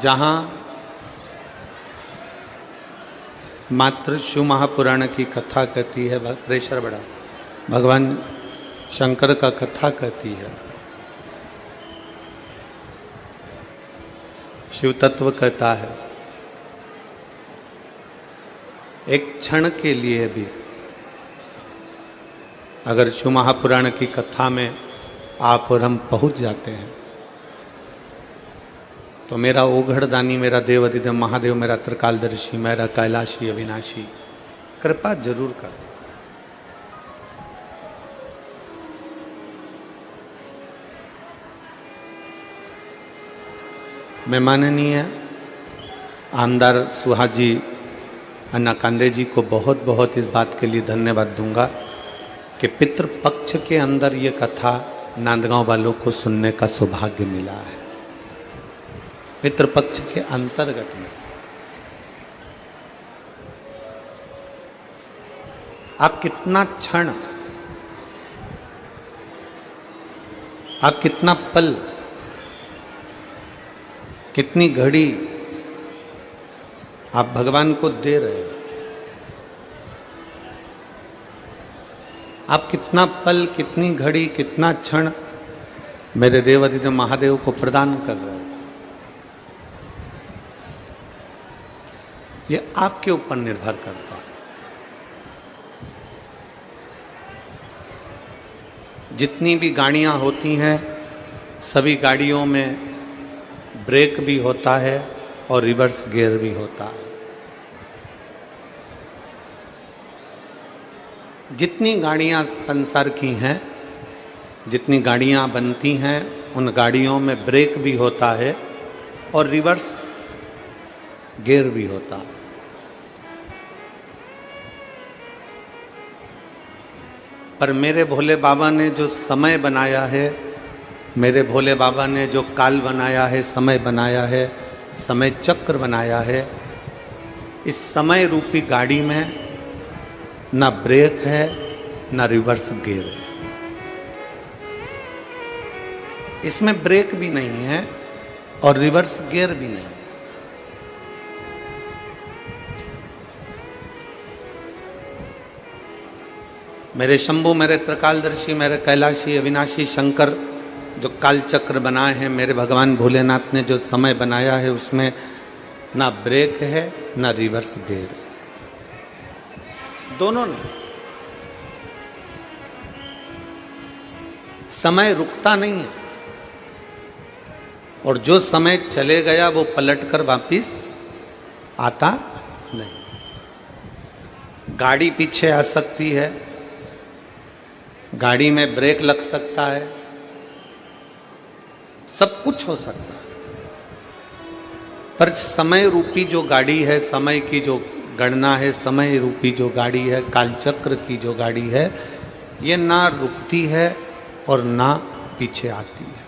जहाँ मात्र शिव महापुराण की कथा कहती है, प्रेशर बड़ा, भगवान शंकर का कथा कहती है, शिव तत्व कहता है, एक क्षण के लिए भी अगर शिव महापुराण की कथा में आप और हम पहुंच जाते हैं तो मेरा ओघड़दानी, मेरा देवाधिदेव महादेव, मेरा त्रिकालदर्शी, मेरा कैलाशी अविनाशी कृपा जरूर कर। मैं माननीय आमदार सुहास जी अन्ना कांदे जी को बहुत बहुत इस बात के लिए धन्यवाद दूंगा कि पितृपक्ष के अंदर ये कथा नांदगांव वालों को सुनने का सौभाग्य मिला है। पितृपक्ष के अंतर्गत में आप कितना क्षण, आप कितना पल, कितनी घड़ी आप भगवान को दे रहे हो। आप कितना पल, कितनी घड़ी, कितना क्षण मेरे देवाधिदेव महादेव को प्रदान कर रहे हो। ये आपके ऊपर निर्भर करता है। जितनी भी गाड़ियां होती हैं सभी गाड़ियों में ब्रेक भी होता है और रिवर्स गियर भी होता है। जितनी गाड़ियां संसार की हैं, जितनी गाड़ियां बनती हैं, उन गाड़ियों में ब्रेक भी होता है और रिवर्स गियर भी होता है। पर मेरे भोले बाबा ने जो समय बनाया है, मेरे भोले बाबा ने जो काल बनाया है, समय बनाया है, समय चक्र बनाया है, इस समय रूपी गाड़ी में ना ब्रेक है ना रिवर्स गियर है। इसमें ब्रेक भी नहीं है और रिवर्स गियर भी नहीं। मेरे शंभु, मेरे त्रिकालदर्शी, मेरे कैलाशी अविनाशी शंकर जो काल चक्र बनाए हैं, मेरे भगवान भोलेनाथ ने जो समय बनाया है, उसमें ना ब्रेक है ना रिवर्स गियर, दोनों नहीं। समय रुकता नहीं है और जो समय चले गया वो पलटकर वापिस आता नहीं। गाड़ी पीछे आ सकती है, गाड़ी में ब्रेक लग सकता है, सब कुछ हो सकता है, पर समय रूपी जो गाड़ी है, समय की जो गणना है, समय रूपी जो गाड़ी है, कालचक्र की जो गाड़ी है, ये ना रुकती है और ना पीछे आती है,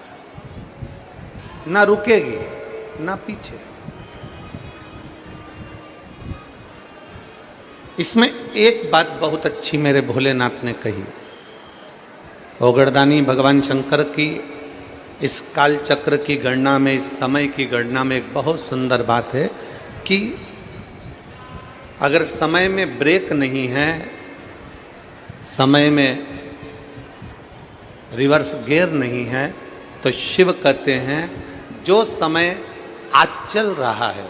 ना रुकेगी ना पीछे। इसमें एक बात बहुत अच्छी मेरे भोलेनाथ ने कही, ओगड़दानी भगवान शंकर की इस काल चक्र की गणना में, इस समय की गणना में एक बहुत सुंदर बात है कि अगर समय में ब्रेक नहीं है, समय में रिवर्स गियर नहीं है, तो शिव कहते हैं जो समय आज चल रहा है,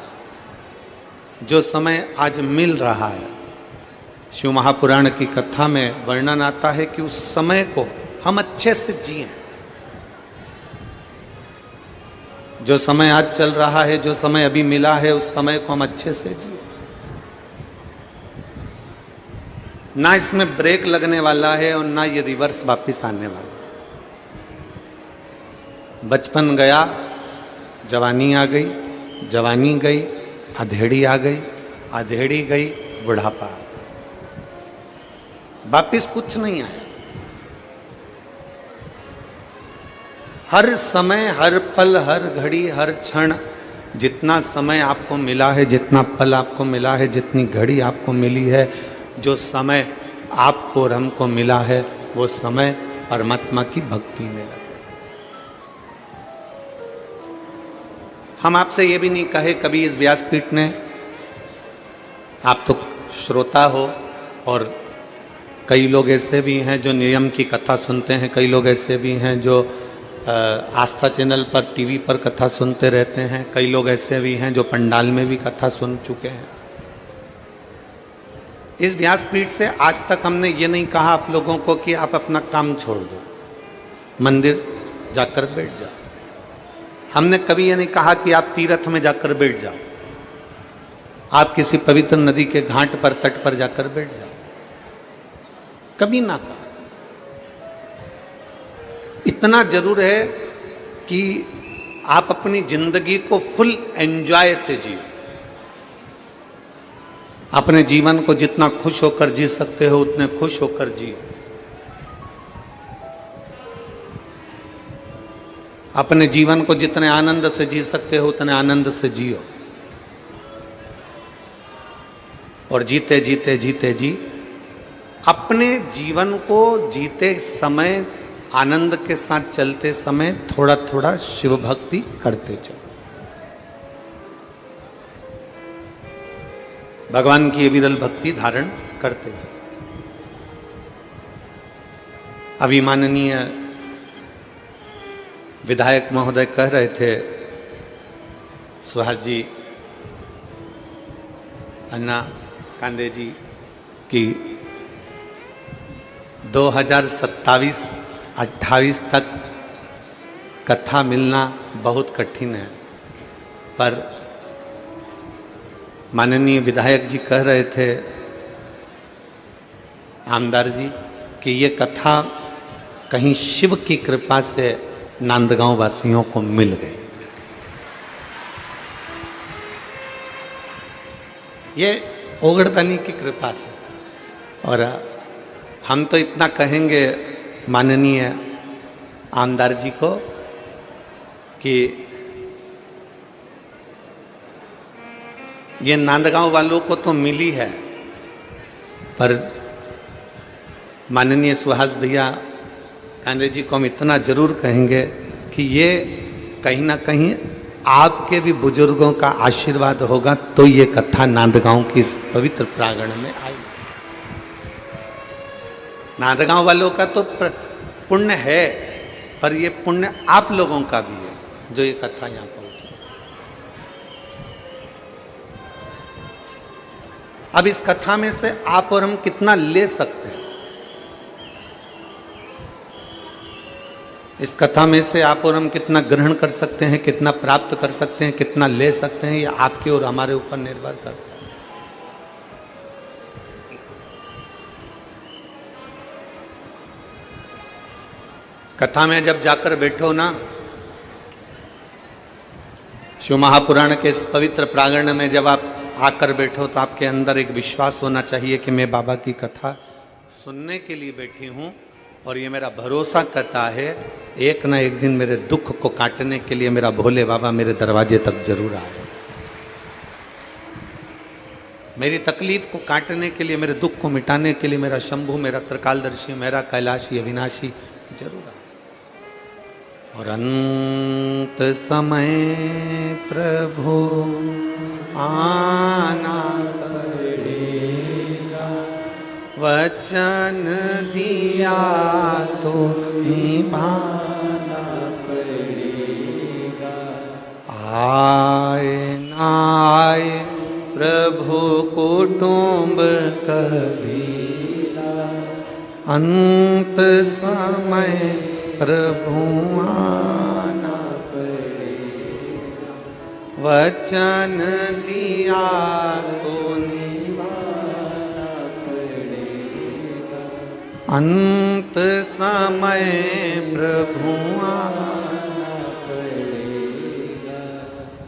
जो समय आज मिल रहा है, शिव महापुराण की कथा में वर्णन आता है कि उस समय को हम अच्छे से जिएं। जो समय आज चल रहा है, जो समय अभी मिला है, उस समय को हम अच्छे से जिए। ना इसमें ब्रेक लगने वाला है और ना ये रिवर्स वापिस आने वाला है। बचपन गया, जवानी आ गई, जवानी गई, अधेड़ी आ गई, अधेड़ी गई, बुढ़ापा आ गया। वापिस कुछ नहीं आया। हर समय, हर पल, हर घड़ी, हर क्षण, जितना समय आपको मिला है, जितना पल आपको मिला है, जितनी घड़ी आपको मिली है, जो समय आपको और हमको मिला है, वो समय परमात्मा की भक्ति में लगे। हम आपसे ये भी नहीं कहे कभी इस व्यासपीठ ने, आप तो श्रोता हो, और कई लोग ऐसे भी हैं जो नियम की कथा सुनते हैं, कई लोग ऐसे भी हैं जो आस्था चैनल पर, टीवी पर कथा सुनते रहते हैं, कई लोग ऐसे भी हैं जो पंडाल में भी कथा सुन चुके हैं। इस व्यासपीठ से आज तक हमने ये नहीं कहा आप लोगों को कि आप अपना काम छोड़ दो, मंदिर जाकर बैठ जाओ। हमने कभी ये नहीं कहा कि आप तीर्थ में जाकर बैठ जाओ, आप किसी पवित्र नदी के घाट पर, तट पर जाकर बैठ जाओ, कभी ना कहा। इतना जरूर है कि आप अपनी जिंदगी को फुल एंजॉय से जियो। अपने जीवन को जितना खुश होकर जी सकते हो उतने खुश होकर जियो। अपने जीवन को जितने आनंद से जी सकते हो उतने आनंद से जियो। और जीते जीते जीते जी अपने जीवन को जीते समय, आनंद के साथ चलते समय थोड़ा थोड़ा शिव भक्ति करते चलो। भगवान की विरल भक्ति धारण करते चलो। अभी माननीय विधायक महोदय कह रहे थे, सुहास जी, अन्ना कांदे जी, कि 2027-28 तक कथा मिलना बहुत कठिन है। पर माननीय विधायक जी कह रहे थे, आमदार जी, कि ये कथा कहीं शिव की कृपा से नांदगांव वासियों को मिल गई। ये ओगड़तनी की कृपा से। और हम तो इतना कहेंगे माननीय आमदार जी को कि ये नांदगांव वालों को तो मिली है, पर माननीय सुहास भैया कांदे जी को हम इतना जरूर कहेंगे कि ये कहीं ना कहीं आपके भी बुजुर्गों का आशीर्वाद होगा तो ये कथा नांदगांव की इस पवित्र प्रांगण में आई। नांदगांव वालों का तो पुण्य है, पर ये पुण्य आप लोगों का भी है जो ये कथा यहाँ पहुंची। अब इस कथा में से आप और हम कितना ले सकते हैं, इस कथा में से आप और हम कितना ग्रहण कर सकते हैं, कितना प्राप्त कर सकते हैं, कितना ले सकते हैं, ये आपके और हमारे ऊपर निर्भर करता है। कथा में जब जाकर बैठो ना, शिव महापुराण के इस पवित्र प्रांगण में जब आप आकर बैठो, तो आपके अंदर एक विश्वास होना चाहिए कि मैं बाबा की कथा सुनने के लिए बैठी हूँ, और ये मेरा भरोसा करता है एक ना एक दिन मेरे दुख को काटने के लिए मेरा भोले बाबा मेरे दरवाजे तक जरूर आए। मेरी तकलीफ को काटने के लिए, मेरे दुख को मिटाने के लिए मेरा शंभु, मेरा त्रिकालदर्शी, मेरा कैलाशी अविनाशी जरूर आए। और अंत समय प्रभु आना पड़े। वचन दिया तो निभाना पड़ेगा। आए ना आए प्रभु कुटुंब कबीरा, अंत समय प्रभु आना पड़ेगा। वचन दिया तो अंत समय प्रभु आना पड़ेगा।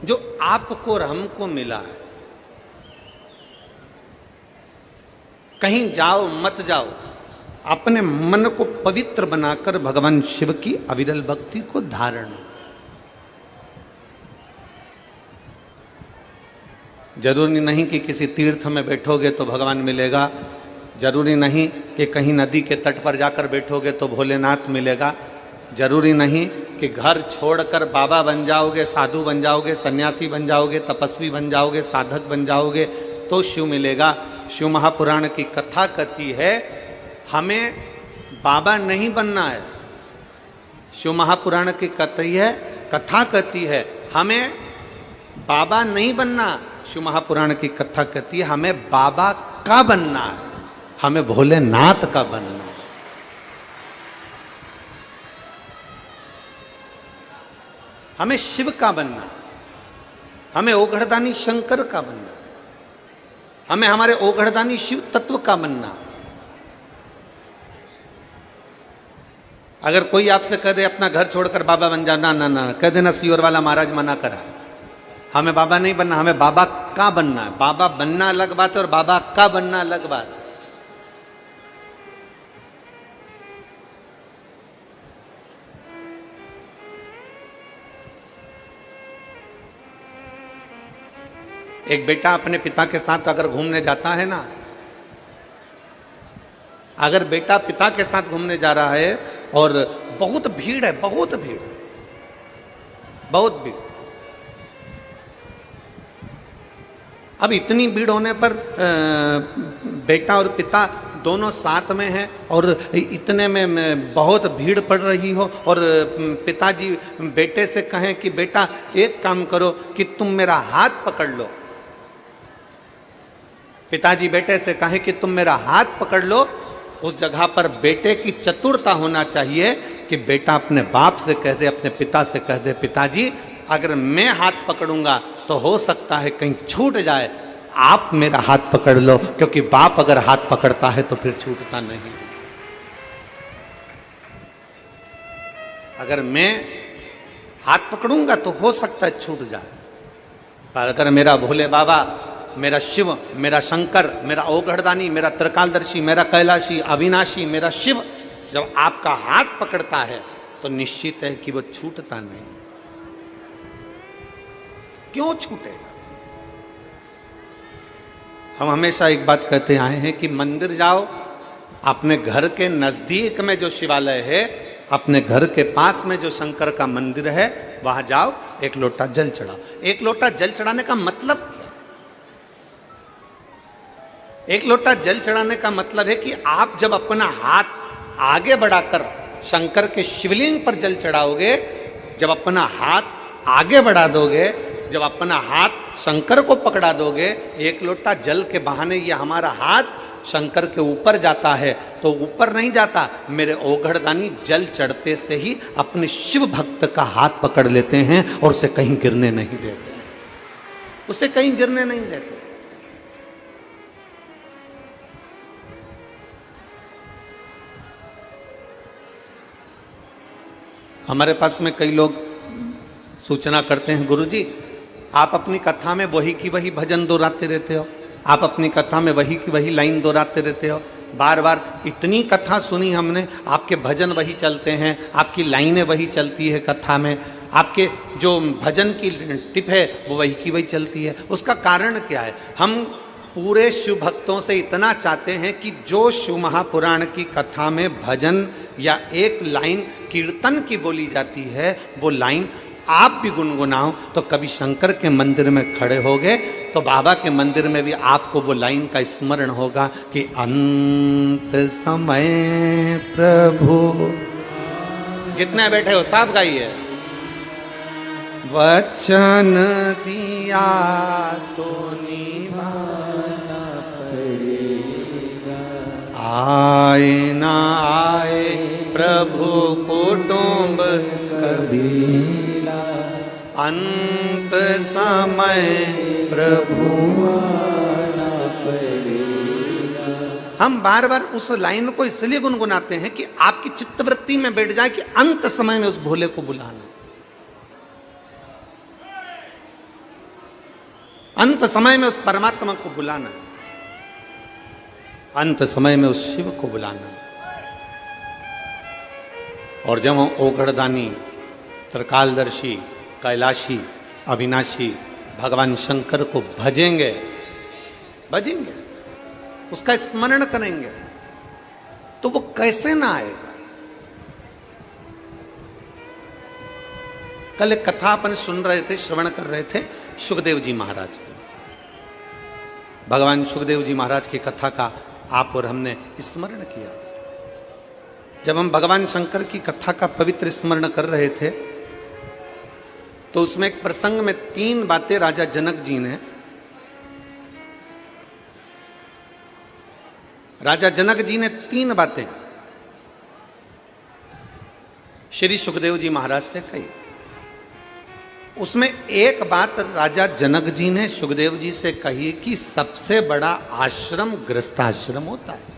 जो आपको और हमको मिला है, कहीं जाओ मत जाओ, अपने मन को पवित्र बनाकर भगवान शिव की अविरल भक्ति को धारण। जरूरी नहीं कि किसी तीर्थ में बैठोगे तो भगवान मिलेगा, जरूरी नहीं कि कहीं नदी के तट पर जाकर बैठोगे तो भोलेनाथ मिलेगा, जरूरी नहीं कि घर छोड़कर बाबा बन जाओगे, साधु बन जाओगे, सन्यासी बन जाओगे, तपस्वी बन जाओगे, साधक बन जाओगे तो शिव मिलेगा। शिव महापुराण की कथा कहती है हमें बाबा नहीं बनना है। शिव महापुराण की कथा कहती है हमें बाबा नहीं बनना। शिव महापुराण की कथा कहती है हमें बाबा का बनना है, हमें भोलेनाथ का बनना है। हमें शिव का बनना है, हमें ओघड़दानी शंकर का बनना है, हमें हमारे ओघड़दानी शिव तत्व का बनना है। अगर कोई आपसे कह दे अपना घर छोड़कर बाबा बन जाना, ना ना कह देना सियोर वाला महाराज मना करा, हमें बाबा नहीं बनना, हमें बाबा का बनना है। बाबा बनना अलग बात है और बाबा का बनना अलग बात है। एक बेटा अपने पिता के साथ अगर घूमने जाता है ना, अगर बेटा पिता के साथ घूमने जा रहा है और बहुत भीड़ है, बहुत भीड़, बहुत भीड़, अब इतनी भीड़ होने पर बेटा और पिता दोनों साथ में हैं और इतने में बहुत भीड़ पड़ रही हो और पिताजी बेटे से कहें कि बेटा एक काम करो कि तुम मेरा हाथ पकड़ लो। पिताजी बेटे से कहें कि तुम मेरा हाथ पकड़ लो। उस जगह पर बेटे की चतुरता होना चाहिए कि बेटा अपने बाप से कह दे, अपने पिता से कह दे, पिताजी अगर मैं हाथ पकड़ूंगा तो हो सकता है कहीं छूट जाए, आप मेरा हाथ पकड़ लो, क्योंकि बाप अगर हाथ पकड़ता है तो फिर छूटता नहीं। अगर मैं हाथ पकड़ूंगा तो हो सकता है छूट जाए, पर अगर मेरा भोले बाबा, मेरा शिव, मेरा शंकर, मेरा ओघड़दानी, मेरा त्रिकालदर्शी, मेरा कैलाशी, अविनाशी, मेरा शिव जब आपका हाथ पकड़ता है तो निश्चित है कि वो छूटता नहीं। क्यों छूटेगा? हम हमेशा एक बात कहते आए हैं कि मंदिर जाओ, अपने घर के नजदीक में जो शिवालय है, अपने घर के पास में जो शंकर का मंदिर है, वहां जाओ, एक लोटा जल चढ़ाओ। एक लोटा जल चढ़ाने का मतलब क्या? एक लोटा जल चढ़ाने का मतलब है कि आप जब अपना हाथ आगे बढ़ाकर शंकर के शिवलिंग पर जल चढ़ाओगे, जब अपना हाथ आगे बढ़ा दोगे, जब अपना हाथ शंकर को पकड़ा दोगे, एक लोटा जल के बहाने ये हमारा हाथ शंकर के ऊपर जाता है, तो ऊपर नहीं जाता। मेरे ओघड़दानी जल चढ़ते से ही अपने शिव भक्त का हाथ पकड़ लेते हैं और उसे कहीं गिरने नहीं देते, उसे कहीं गिरने नहीं देते। हमारे पास में कई लोग सूचना करते हैं, गुरुजी आप अपनी कथा में वही की वही भजन दोहराते रहते हो, आप अपनी कथा में वही की वही लाइन दोहराते रहते हो, बार बार इतनी कथा सुनी हमने, आपके भजन वही चलते हैं, आपकी लाइनें वही चलती है कथा में, आपके जो भजन की टिप है वो वही की वही चलती है। उसका कारण क्या है? हम पूरे शिव भक्तों से इतना चाहते हैं कि जो शिव महापुराण की कथा में भजन या एक लाइन कीर्तन की बोली जाती है, वो लाइन आप भी गुनगुनाओ। तो कभी शंकर के मंदिर में खड़े होगे तो बाबा के मंदिर में भी आपको वो लाइन का स्मरण होगा कि अंत समय प्रभु। जितने बैठे हो सब गाइए। वचन दिया तो निभाना पड़ेगा, आए ना आए प्रभु कुटुंब कबीला, अंत समय प्रभु आना पड़ेगा। हम बार बार उस लाइन को इसलिए गुनगुनाते हैं कि आपकी चित्तवृत्ति में बैठ जाए कि अंत समय में उस भोले को बुलाना, अंत समय में उस परमात्मा को बुलाना, अंत समय में उस शिव को बुलाना। और जब हम ओघड़दानी, त्रिकालदर्शी, कैलाशी, अविनाशी भगवान शंकर को भजेंगे, उसका स्मरण करेंगे, तो वो कैसे ना आएगा। कल एक कथा अपन सुन रहे थे, श्रवण कर रहे थे सुखदेव जी महाराज। भगवान सुखदेव जी महाराज की कथा का आप और हमने स्मरण किया। जब हम भगवान शंकर की कथा का पवित्र स्मरण कर रहे थे तो उसमें एक प्रसंग में 3 बातें राजा जनक जी ने, राजा जनक जी ने 3 बातें श्री सुखदेव जी महाराज से कही। उसमें एक बात राजा जनक जी ने सुखदेव जी से कही कि सबसे बड़ा आश्रम गृहस्थाश्रम होता है।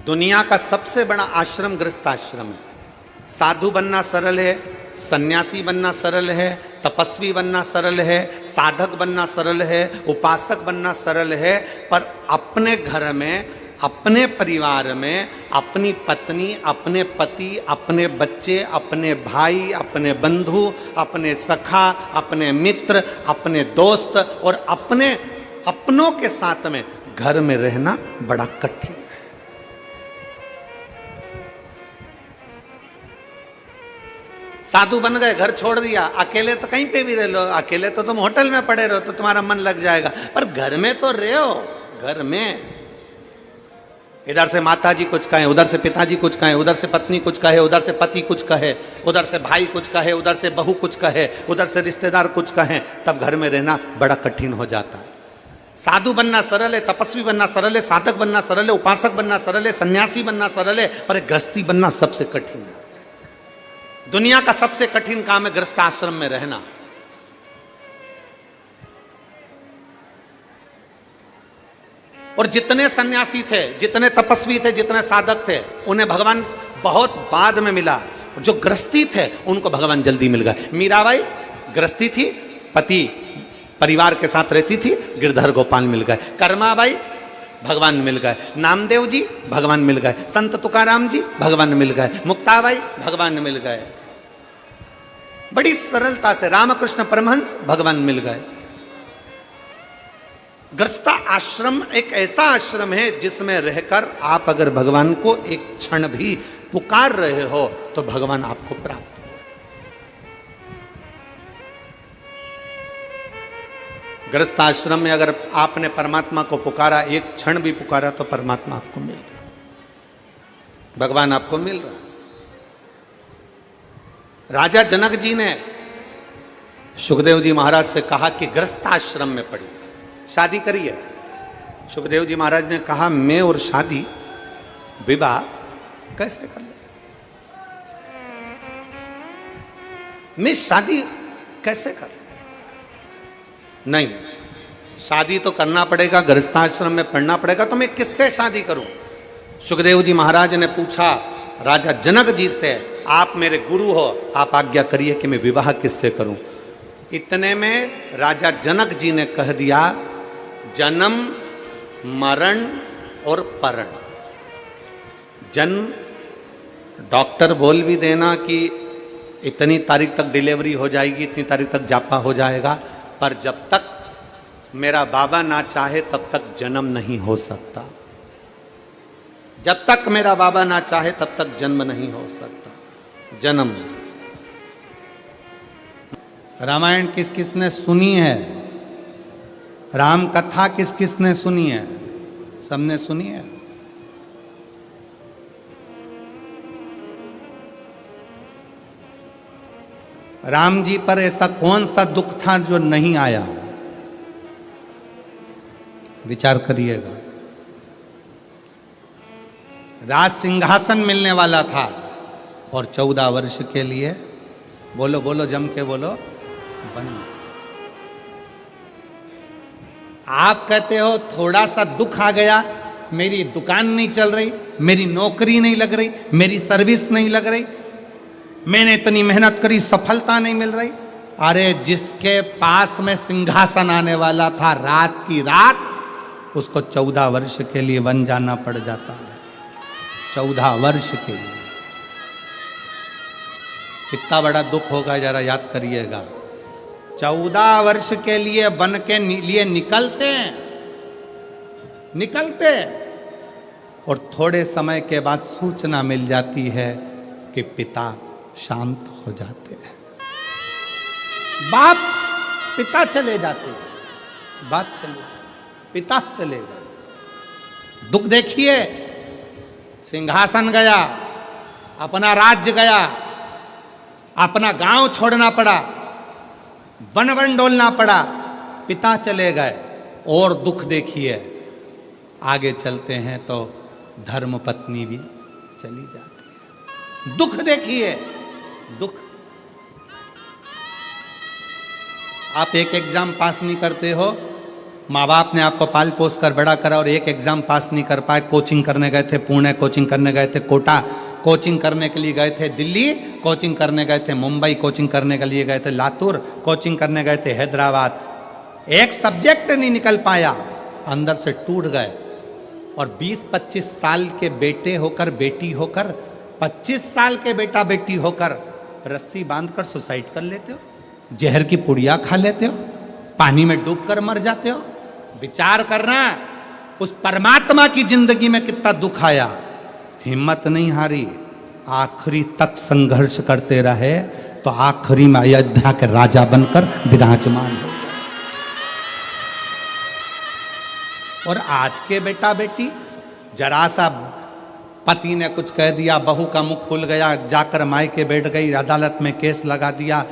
दुनिया का सबसे बड़ा आश्रम गृहस्थाश्रम है। साधु बनना सरल है, सन्यासी बनना सरल है, तपस्वी बनना सरल है, साधक बनना सरल है, उपासक बनना सरल है, पर अपने घर में, अपने परिवार में अपनी पत्नी, अपने पति, अपने बच्चे, अपने भाई, अपने बंधु, अपने सखा, अपने मित्र, अपने दोस्त और अपनों के साथ में घर में रहना बड़ा कठिन है। साधु बन गए, घर छोड़ दिया, अकेले तो कहीं पे भी रह लो, अकेले तो तुम होटल में पड़े रहो तो तुम्हारा मन लग जाएगा, पर घर में तो रहो। घर में इधर से माता जी कुछ कहें, उधर से पिताजी कुछ कहें, उधर से पत्नी कुछ कहे, उधर से पति कुछ कहे, उधर से भाई कुछ कहे, उधर से बहू कुछ कहे, उधर से रिश्तेदार कुछ कहें, तब घर में रहना बड़ा कठिन हो जाता है। साधु बनना सरल है, तपस्वी बनना सरल है, साधक बनना सरल है, उपासक बनना सरल है, सन्यासी बनना सरल है, पर गृहस्थी बनना सबसे कठिन है। दुनिया का सबसे कठिन काम है गृहस्थ आश्रम में रहना। और जितने सन्यासी थे, जितने तपस्वी थे, जितने साधक थे, उन्हें भगवान बहुत बाद में मिला। जो गृहस्थी थे उनको भगवान जल्दी मिल गए। मीराबाई गृहस्थी थी, पति परिवार के साथ रहती थी, गिरधर गोपाल मिल गए। कर्माबाई भगवान मिल गए। नामदेव जी भगवान मिल गए। संत तुकाराम जी भगवान मिल गए। मुक्ताबाई भगवान मिल गए। बड़ी सरलता से रामकृष्ण परमहंस भगवान मिल गए। गृहस्थ आश्रम एक ऐसा आश्रम है जिसमें रहकर आप अगर भगवान को एक क्षण भी पुकार रहे हो तो भगवान आपको प्राप्त हो। गृहस्थ आश्रम में अगर आपने परमात्मा को पुकारा, एक क्षण भी पुकारा, तो परमात्मा आपको मिल रहा, भगवान आपको मिल रहा। राजा जनक जी ने सुखदेव जी महाराज से कहा कि गृहस्थ आश्रम में पढ़िए, शादी करिए। सुखदेव जी महाराज ने कहा मैं और शादी, विवाह कैसे कर ले, मैं शादी कैसे कर, नहीं शादी तो करना पड़ेगा, गृहस्थाश्रम में पढ़ना पड़ेगा, तो मैं किससे शादी करूं। सुखदेव जी महाराज ने पूछा राजा जनक जी से, आप मेरे गुरु हो, आप आज्ञा करिए कि मैं विवाह किससे करूं। इतने में राजा जनक जी ने कह दिया, जन्म मरण और परण। जन्म डॉक्टर बोल भी देना कि इतनी तारीख तक डिलीवरी हो जाएगी, इतनी तारीख तक जापा हो जाएगा, पर जब तक मेरा बाबा ना चाहे तब तक जन्म नहीं हो सकता। जब तक मेरा बाबा ना चाहे तब तक जन्म नहीं हो सकता। जन्म रामायण किस किसने सुनी है, राम कथा किस किसने सुनी है? सबने सुनी है। राम जी पर ऐसा कौन सा दुख था जो नहीं आया? विचार करिएगा। राज सिंहासन मिलने वाला था और 14 वर्ष के लिए, बोलो बोलो जम के बोलो, वन। आप कहते हो थोड़ा सा दुख आ गया, मेरी दुकान नहीं चल रही, मेरी नौकरी नहीं लग रही, मेरी सर्विस नहीं लग रही, मैंने इतनी मेहनत करी सफलता नहीं मिल रही। अरे जिसके पास में सिंहासन आने वाला था रात की रात, उसको 14 वर्ष के लिए वन जाना पड़ जाता है। 14 वर्ष के लिए कितना बड़ा दुख होगा, जरा याद करिएगा। 14 वर्ष के लिए वन के लिए निकलते और थोड़े समय के बाद सूचना मिल जाती है कि पिता शांत हो जाते हैं, पिता चले जाते हैं, पिता चले गए। दुख देखिए, सिंहासन गया, अपना राज्य गया, अपना गांव छोड़ना पड़ा, वन डोलना पड़ा, पिता चले गए। और दुख देखिए, आगे चलते हैं तो धर्म पत्नी भी चली जाती है। दुख देखिए, दुख। आप एक एग्जाम पास नहीं करते हो, माँ बाप ने आपको पाल पोस कर बड़ा करा और एक एग्जाम पास नहीं कर पाए, कोचिंग करने गए थे पुणे, कोचिंग करने गए थे कोटा, कोचिंग करने के लिए गए थे दिल्ली, कोचिंग करने गए थे मुंबई, कोचिंग करने के लिए गए थे लातूर, कोचिंग करने गए थे हैदराबाद, एक सब्जेक्ट नहीं निकल पाया, अंदर से टूट गए। और 20-25 साल के बेटे होकर, बेटी होकर, 25 साल के बेटा बेटी होकर रस्सी बांधकर सुसाइड कर लेते हो, जहर की पुड़िया खा लेते हो, पानी में डूबकर मर जाते हो। विचार करना, उस परमात्मा की जिंदगी में कितना दुख आया, हिम्मत नहीं हारी, आखिरी तक संघर्ष करते रहे, तो आखिरी में अयोध्या के राजा बनकर विराजमान हो गए। और आज के बेटा बेटी, जरा सा पति ने कुछ कह दिया, बहू का मुख खुल गया, जाकर मायके बैठ गई, अदालत में केस लगा दिया,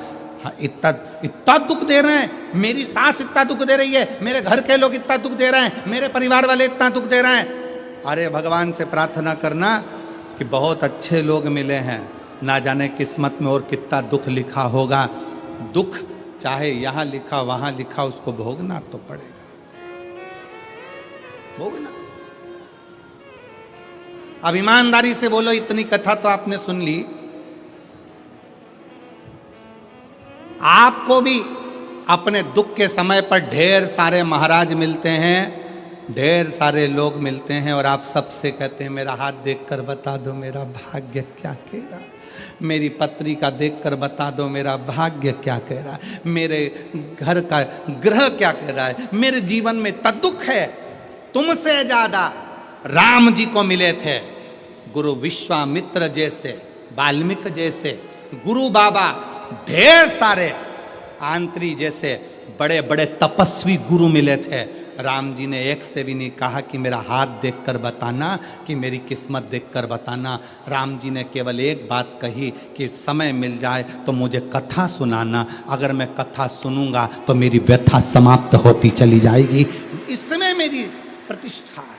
इतना दुख दे रहे हैं, मेरी सास इतना दुख दे रही है, मेरे घर के लोग इतना दुख दे रहे हैं, मेरे परिवार वाले इतना दुख दे रहे हैं। अरे भगवान से प्रार्थना करना कि बहुत अच्छे लोग मिले हैं, ना जाने किस्मत में और कितना दुख लिखा होगा। दुख चाहे यहाँ लिखा वहाँ लिखा, उसको भोगना तो पड़ेगा, भोगना। अब ईमानदारी से बोलो, इतनी कथा तो आपने सुन ली, आपको भी अपने दुख के समय पर ढेर सारे महाराज मिलते हैं, ढेर सारे लोग मिलते हैं, और आप सबसे कहते हैं मेरा हाथ देखकर बता दो मेरा भाग्य क्या कह रहा है, मेरी पत्री का देखकर बता दो मेरा भाग्य क्या कह रहा है, मेरे घर का ग्रह क्या कह रहा है, मेरे जीवन में इतना दुख है। तुमसे ज्यादा राम जी को मिले थे गुरु विश्वामित्र जैसे, वाल्मीकि जैसे, गुरु बाबा, ढेर सारे आंत्री जैसे बड़े बड़े तपस्वी गुरु मिले थे। राम जी ने एक से भी नहीं कहा कि मेरा हाथ देखकर बताना, कि मेरी किस्मत देखकर बताना। राम जी ने केवल एक बात कही कि समय मिल जाए तो मुझे कथा सुनाना, अगर मैं कथा सुनूंगा तो मेरी व्यथा समाप्त होती चली जाएगी, इसमें मेरी प्रतिष्ठा है।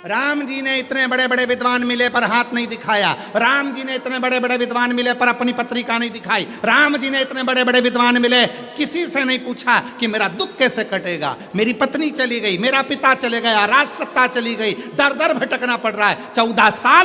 राम जी ने इतने बड़े बड़े विद्वान मिले पर हाथ नहीं दिखाया, राम जी ने इतने बड़े बड़े विद्वान मिले पर अपनी पत्रिका नहीं दिखाई, राम जी ने इतने बड़े बड़े विद्वान मिले, किसी से नहीं पूछा कि मेरा दुख कैसे कटेगा, मेरी पत्नी चली गई, मेरा पिता चले गया, राज सत्ता चली गई, दर दर भटकना पड़ रहा है, 14 साल